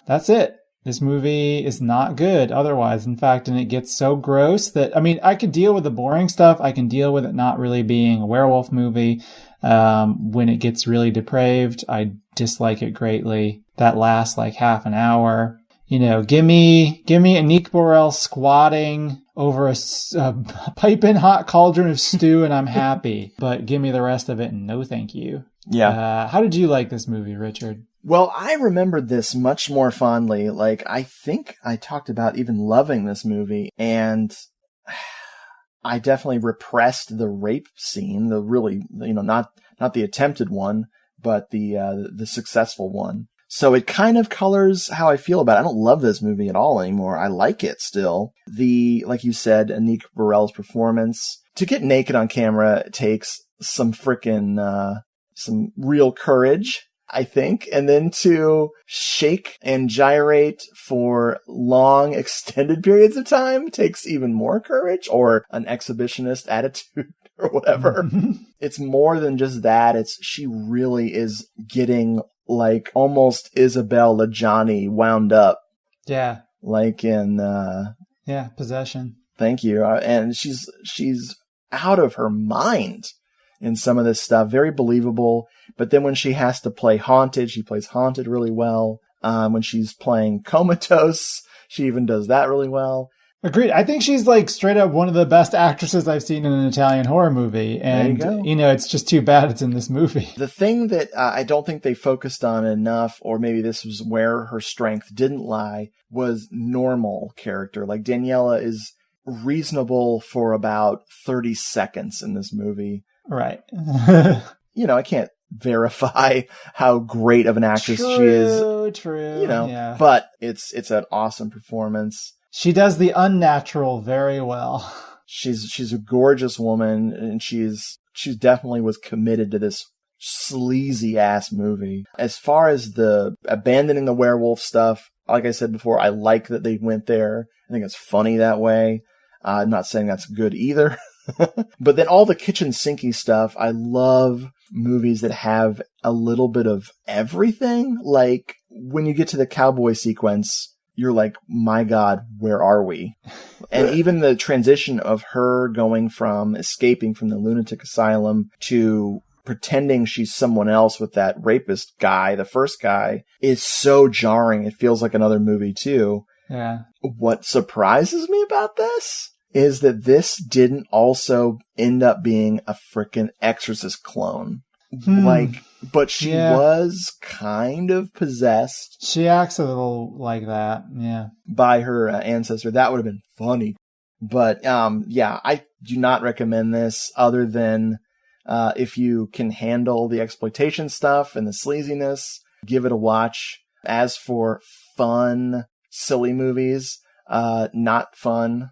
That's it. This movie is not good otherwise. In fact, and it gets so gross that, I could deal with the boring stuff. I can deal with it not really being a werewolf movie. When it gets really depraved, I dislike it greatly. That lasts like half an hour. give me Anique Borel squatting over a piping hot cauldron of stew and I'm happy. But give me the rest of it and no thank you. Yeah. How did you like this movie, Richard? Well, I remembered this much more fondly. Like, I think I talked about even loving this movie, and I definitely repressed the rape scene, the really, not the attempted one, but the successful one. So it kind of colors how I feel about it. I don't love this movie at all anymore. I like it still. Like you said, Anique Borel's performance, to get naked on camera takes some some real courage, I think. And then to shake and gyrate for long, extended periods of time takes even more courage, or an exhibitionist attitude or whatever. It's more than just that. She really is getting like almost Isabelle Adjani wound up. Yeah. Like in Possession. Thank you. And she's out of her mind in some of this stuff. Very believable. But then when she has to play Haunted, she plays Haunted really well. When she's playing Comatose, she even does that really well. Agreed. I think she's like straight up one of the best actresses I've seen in an Italian horror movie. And, it's just too bad it's in this movie. The thing that I don't think they focused on enough, or maybe this was where her strength didn't lie, was normal character. Like, Daniela is reasonable for about 30 seconds in this movie. Right. I can't verify how great of an actress she is. True. But it's an awesome performance. She does the unnatural very well. She's a gorgeous woman, and she's definitely was committed to this sleazy ass movie. As far as the abandoning the werewolf stuff, like I said before, I like that they went there. I think it's funny that way. I'm not saying that's good either. But then all the kitchen sinky stuff, I love movies that have a little bit of everything. Like when you get to the cowboy sequence, you're like, my God, where are we? And even the transition of her going from escaping from the lunatic asylum to pretending she's someone else with that rapist guy, the first guy, is so jarring. It feels like another movie too. Yeah. What surprises me about this is that this didn't also end up being a frickin' Exorcist clone. But she was kind of possessed. She acts a little like that, yeah. By her ancestor. That would have been funny. But, I do not recommend this other than if you can handle the exploitation stuff and the sleaziness, give it a watch. As for fun, silly movies, not fun.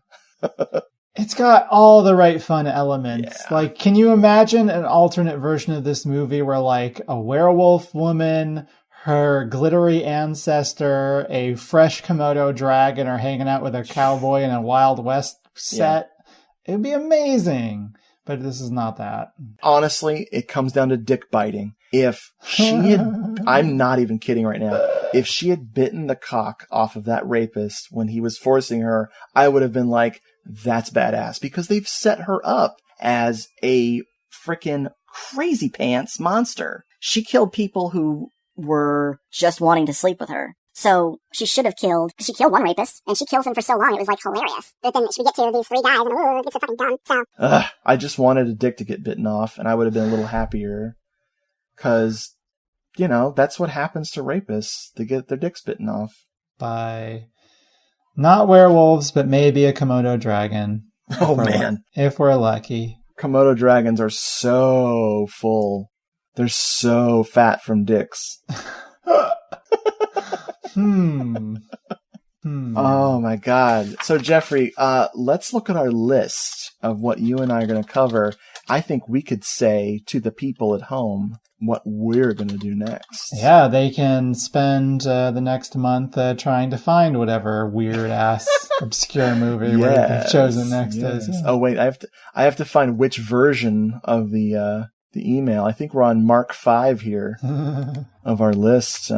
It's got all the right fun elements. Yeah. Like, can you imagine an alternate version of this movie where, like, a werewolf woman, her glittery ancestor, a fresh Komodo dragon are hanging out with a cowboy in a Wild West set? Yeah. It'd be amazing. But this is not that. Honestly, it comes down to dick biting. If she had, I'm not even kidding right now, if she had bitten the cock off of that rapist when he was forcing her, I would have been like, that's badass, because they've set her up as a frickin' crazy pants monster. She killed people who were just wanting to sleep with her. So she should have killed, she killed one rapist, and she kills him for so long, it was like hilarious. But then she get to these three guys, and it gets so fucking done, so. I just wanted a dick to get bitten off, and I would have been a little happier. Cause, that's what happens to rapists. They get their dicks bitten off. By not werewolves, but maybe a Komodo dragon. Oh, man. If we're lucky. Komodo dragons are so full. They're so fat from dicks. Oh my God. So Jeffrey, let's look at our list of what you and I are going to cover. I think we could say to the people at home what we're going to do next. Yeah, they can spend the next month trying to find whatever weird ass obscure movie we've chosen next. Yes. Oh wait, I have to find which version of the email. I think we're on Mark 5 here of our list.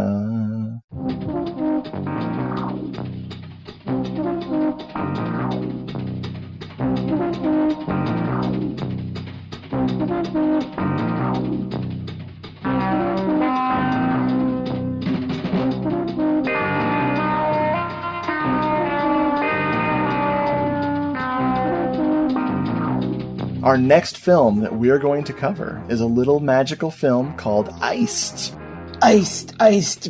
Our next film that we are going to cover is a little magical film called Iced. Iced,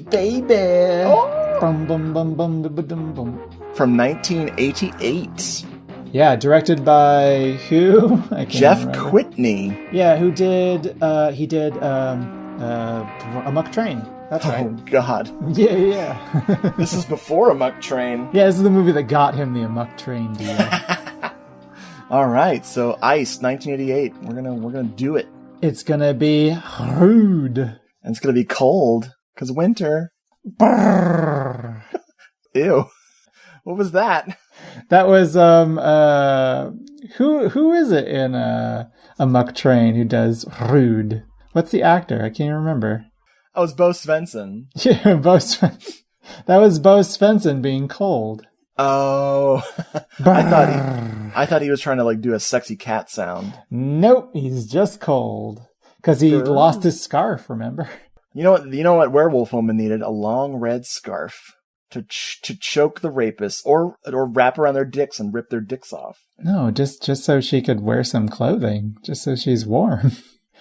baby. Oh. Bum, bum, bum, bum, bum, bum, bum. From 1988. Yeah, directed by who? I can't Jeff remember. Whitney. Yeah, who did, he did Amok Train. That's right. Oh, God. Yeah. This is before Amok Train. Yeah, this is the movie that got him the Amok Train deal. All right, so Ice, 1988. We're gonna do it. It's gonna be rude. And it's gonna be cold, because winter. Brrr. Ew. What was that? That was, who is it in Amok Train who does rude? What's the actor? I can't remember. Oh, it's Bo Svensson. Yeah, Bo Svensson. That was Bo Svensson being cold. Oh. I thought he was trying to like do a sexy cat sound. Nope, he's just cold. Because he lost his scarf, remember? You know what Werewolf Woman needed? A long red scarf to choke the rapists or wrap around their dicks and rip their dicks off. No, just so she could wear some clothing. Just so she's warm.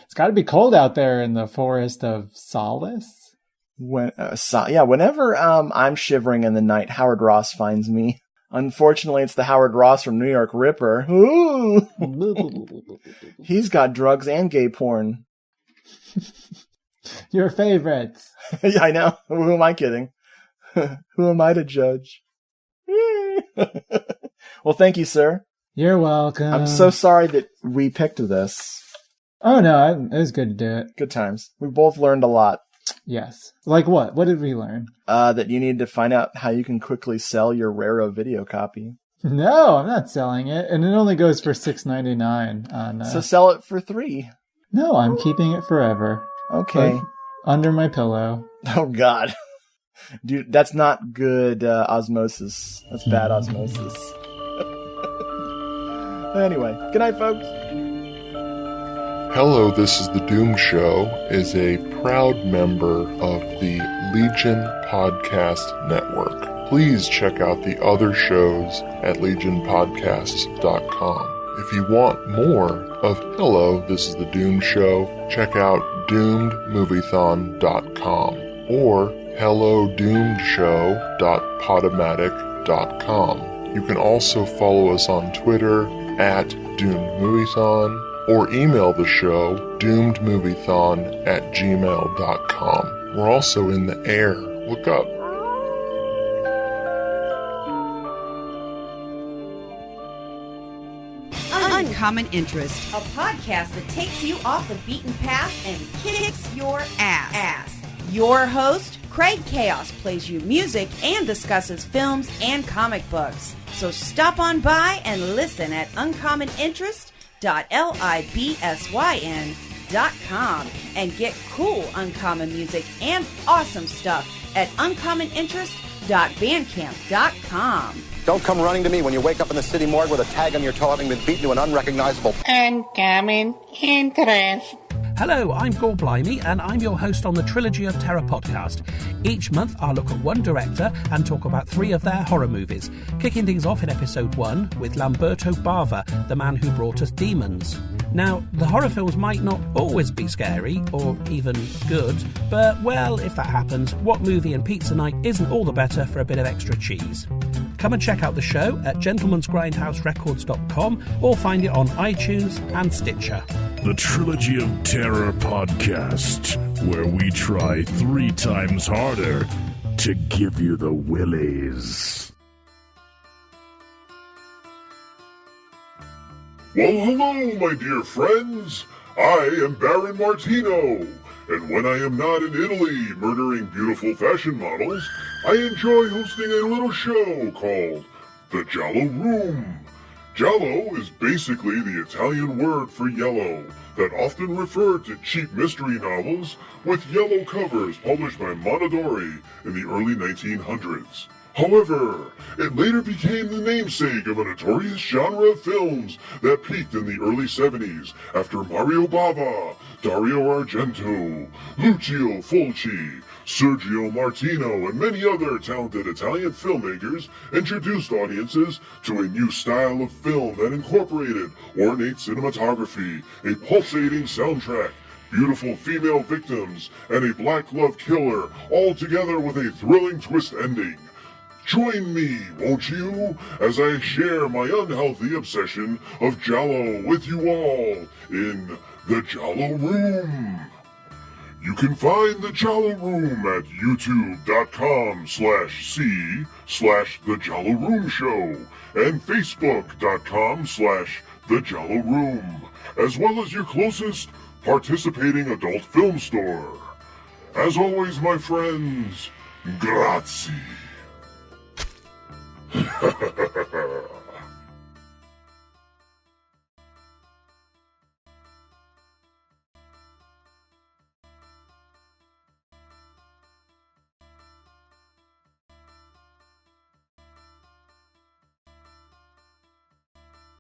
It's got to be cold out there in the forest of Solace. Whenever I'm shivering in the night, Howard Ross finds me. Unfortunately, it's the Howard Ross from New York Ripper. Ooh. He's got drugs and gay porn. Your favorites. Yeah, I know. Who am I kidding? Who am I to judge? Well, thank you, sir. You're welcome. I'm so sorry that we picked this. Oh, no, it was good to do it. Good times. We both learned a lot. Yes. Like what? What did we learn? That you need to find out how you can quickly sell your Raro video copy. No, I'm not selling it. And it only goes for $6.99 on... So sell it for $3. No, I'm keeping it forever. Okay. Like, under my pillow. Oh, God. Dude, that's not good osmosis. That's bad osmosis. Anyway, good night, folks. Hello, This is the Doom Show is a proud member of the Legion Podcast Network. Please check out the other shows at legionpodcasts.com. If you want more of Hello, This is the Doom Show, check out doomedmoviethon.com or hellodoomedshow.podomatic.com. You can also follow us on Twitter at doomedmoviethon or email the show doomedmoviethon@gmail.com. We're also in the air. Look up. Uncommon Interest, a podcast that takes you off the beaten path and kicks your ass. Your host, Craig Chaos, plays you music and discusses films and comic books. So stop on by and listen at uncommoninterest.libsyn.com and get cool Uncommon music and awesome stuff at uncommoninterest.bandcamp.com. Don't come running to me when you wake up in the city morgue with a tag on your toe having been beaten to an unrecognizable... Uncommon Interest. Hello, I'm Gore Blimey, and I'm your host on the Trilogy of Terror podcast. Each month, I'll look at one director and talk about 3 of their horror movies, kicking things off in episode 1 with Lamberto Bava, the man who brought us Demons. Now, the horror films might not always be scary, or even good, but, well, if that happens, what movie and pizza night isn't all the better for a bit of extra cheese? Come and check out the show at gentleman'sgrindhouserecords.com or find it on iTunes and Stitcher. The Trilogy of Terror podcast, where we try 3 times harder to give you the willies. Well, hello, my dear friends. I am Baron Martino, and when I am not in Italy murdering beautiful fashion models, I enjoy hosting a little show called The Giallo Room. Giallo is basically the Italian word for yellow that often referred to cheap mystery novels with yellow covers published by Mondadori in the early 1900s. However, it later became the namesake of a notorious genre of films that peaked in the early 70s after Mario Bava, Dario Argento, Lucio Fulci, Sergio Martino, and many other talented Italian filmmakers introduced audiences to a new style of film that incorporated ornate cinematography, a pulsating soundtrack, beautiful female victims, and a black love killer, all together with a thrilling twist ending. Join me, won't you, as I share my unhealthy obsession of Giallo with you all in The Giallo Room. You can find The Giallo Room at youtube.com/c/The Giallo Room Show and facebook.com/The Giallo Room, as well as your closest participating adult film store. As always, my friends, grazie.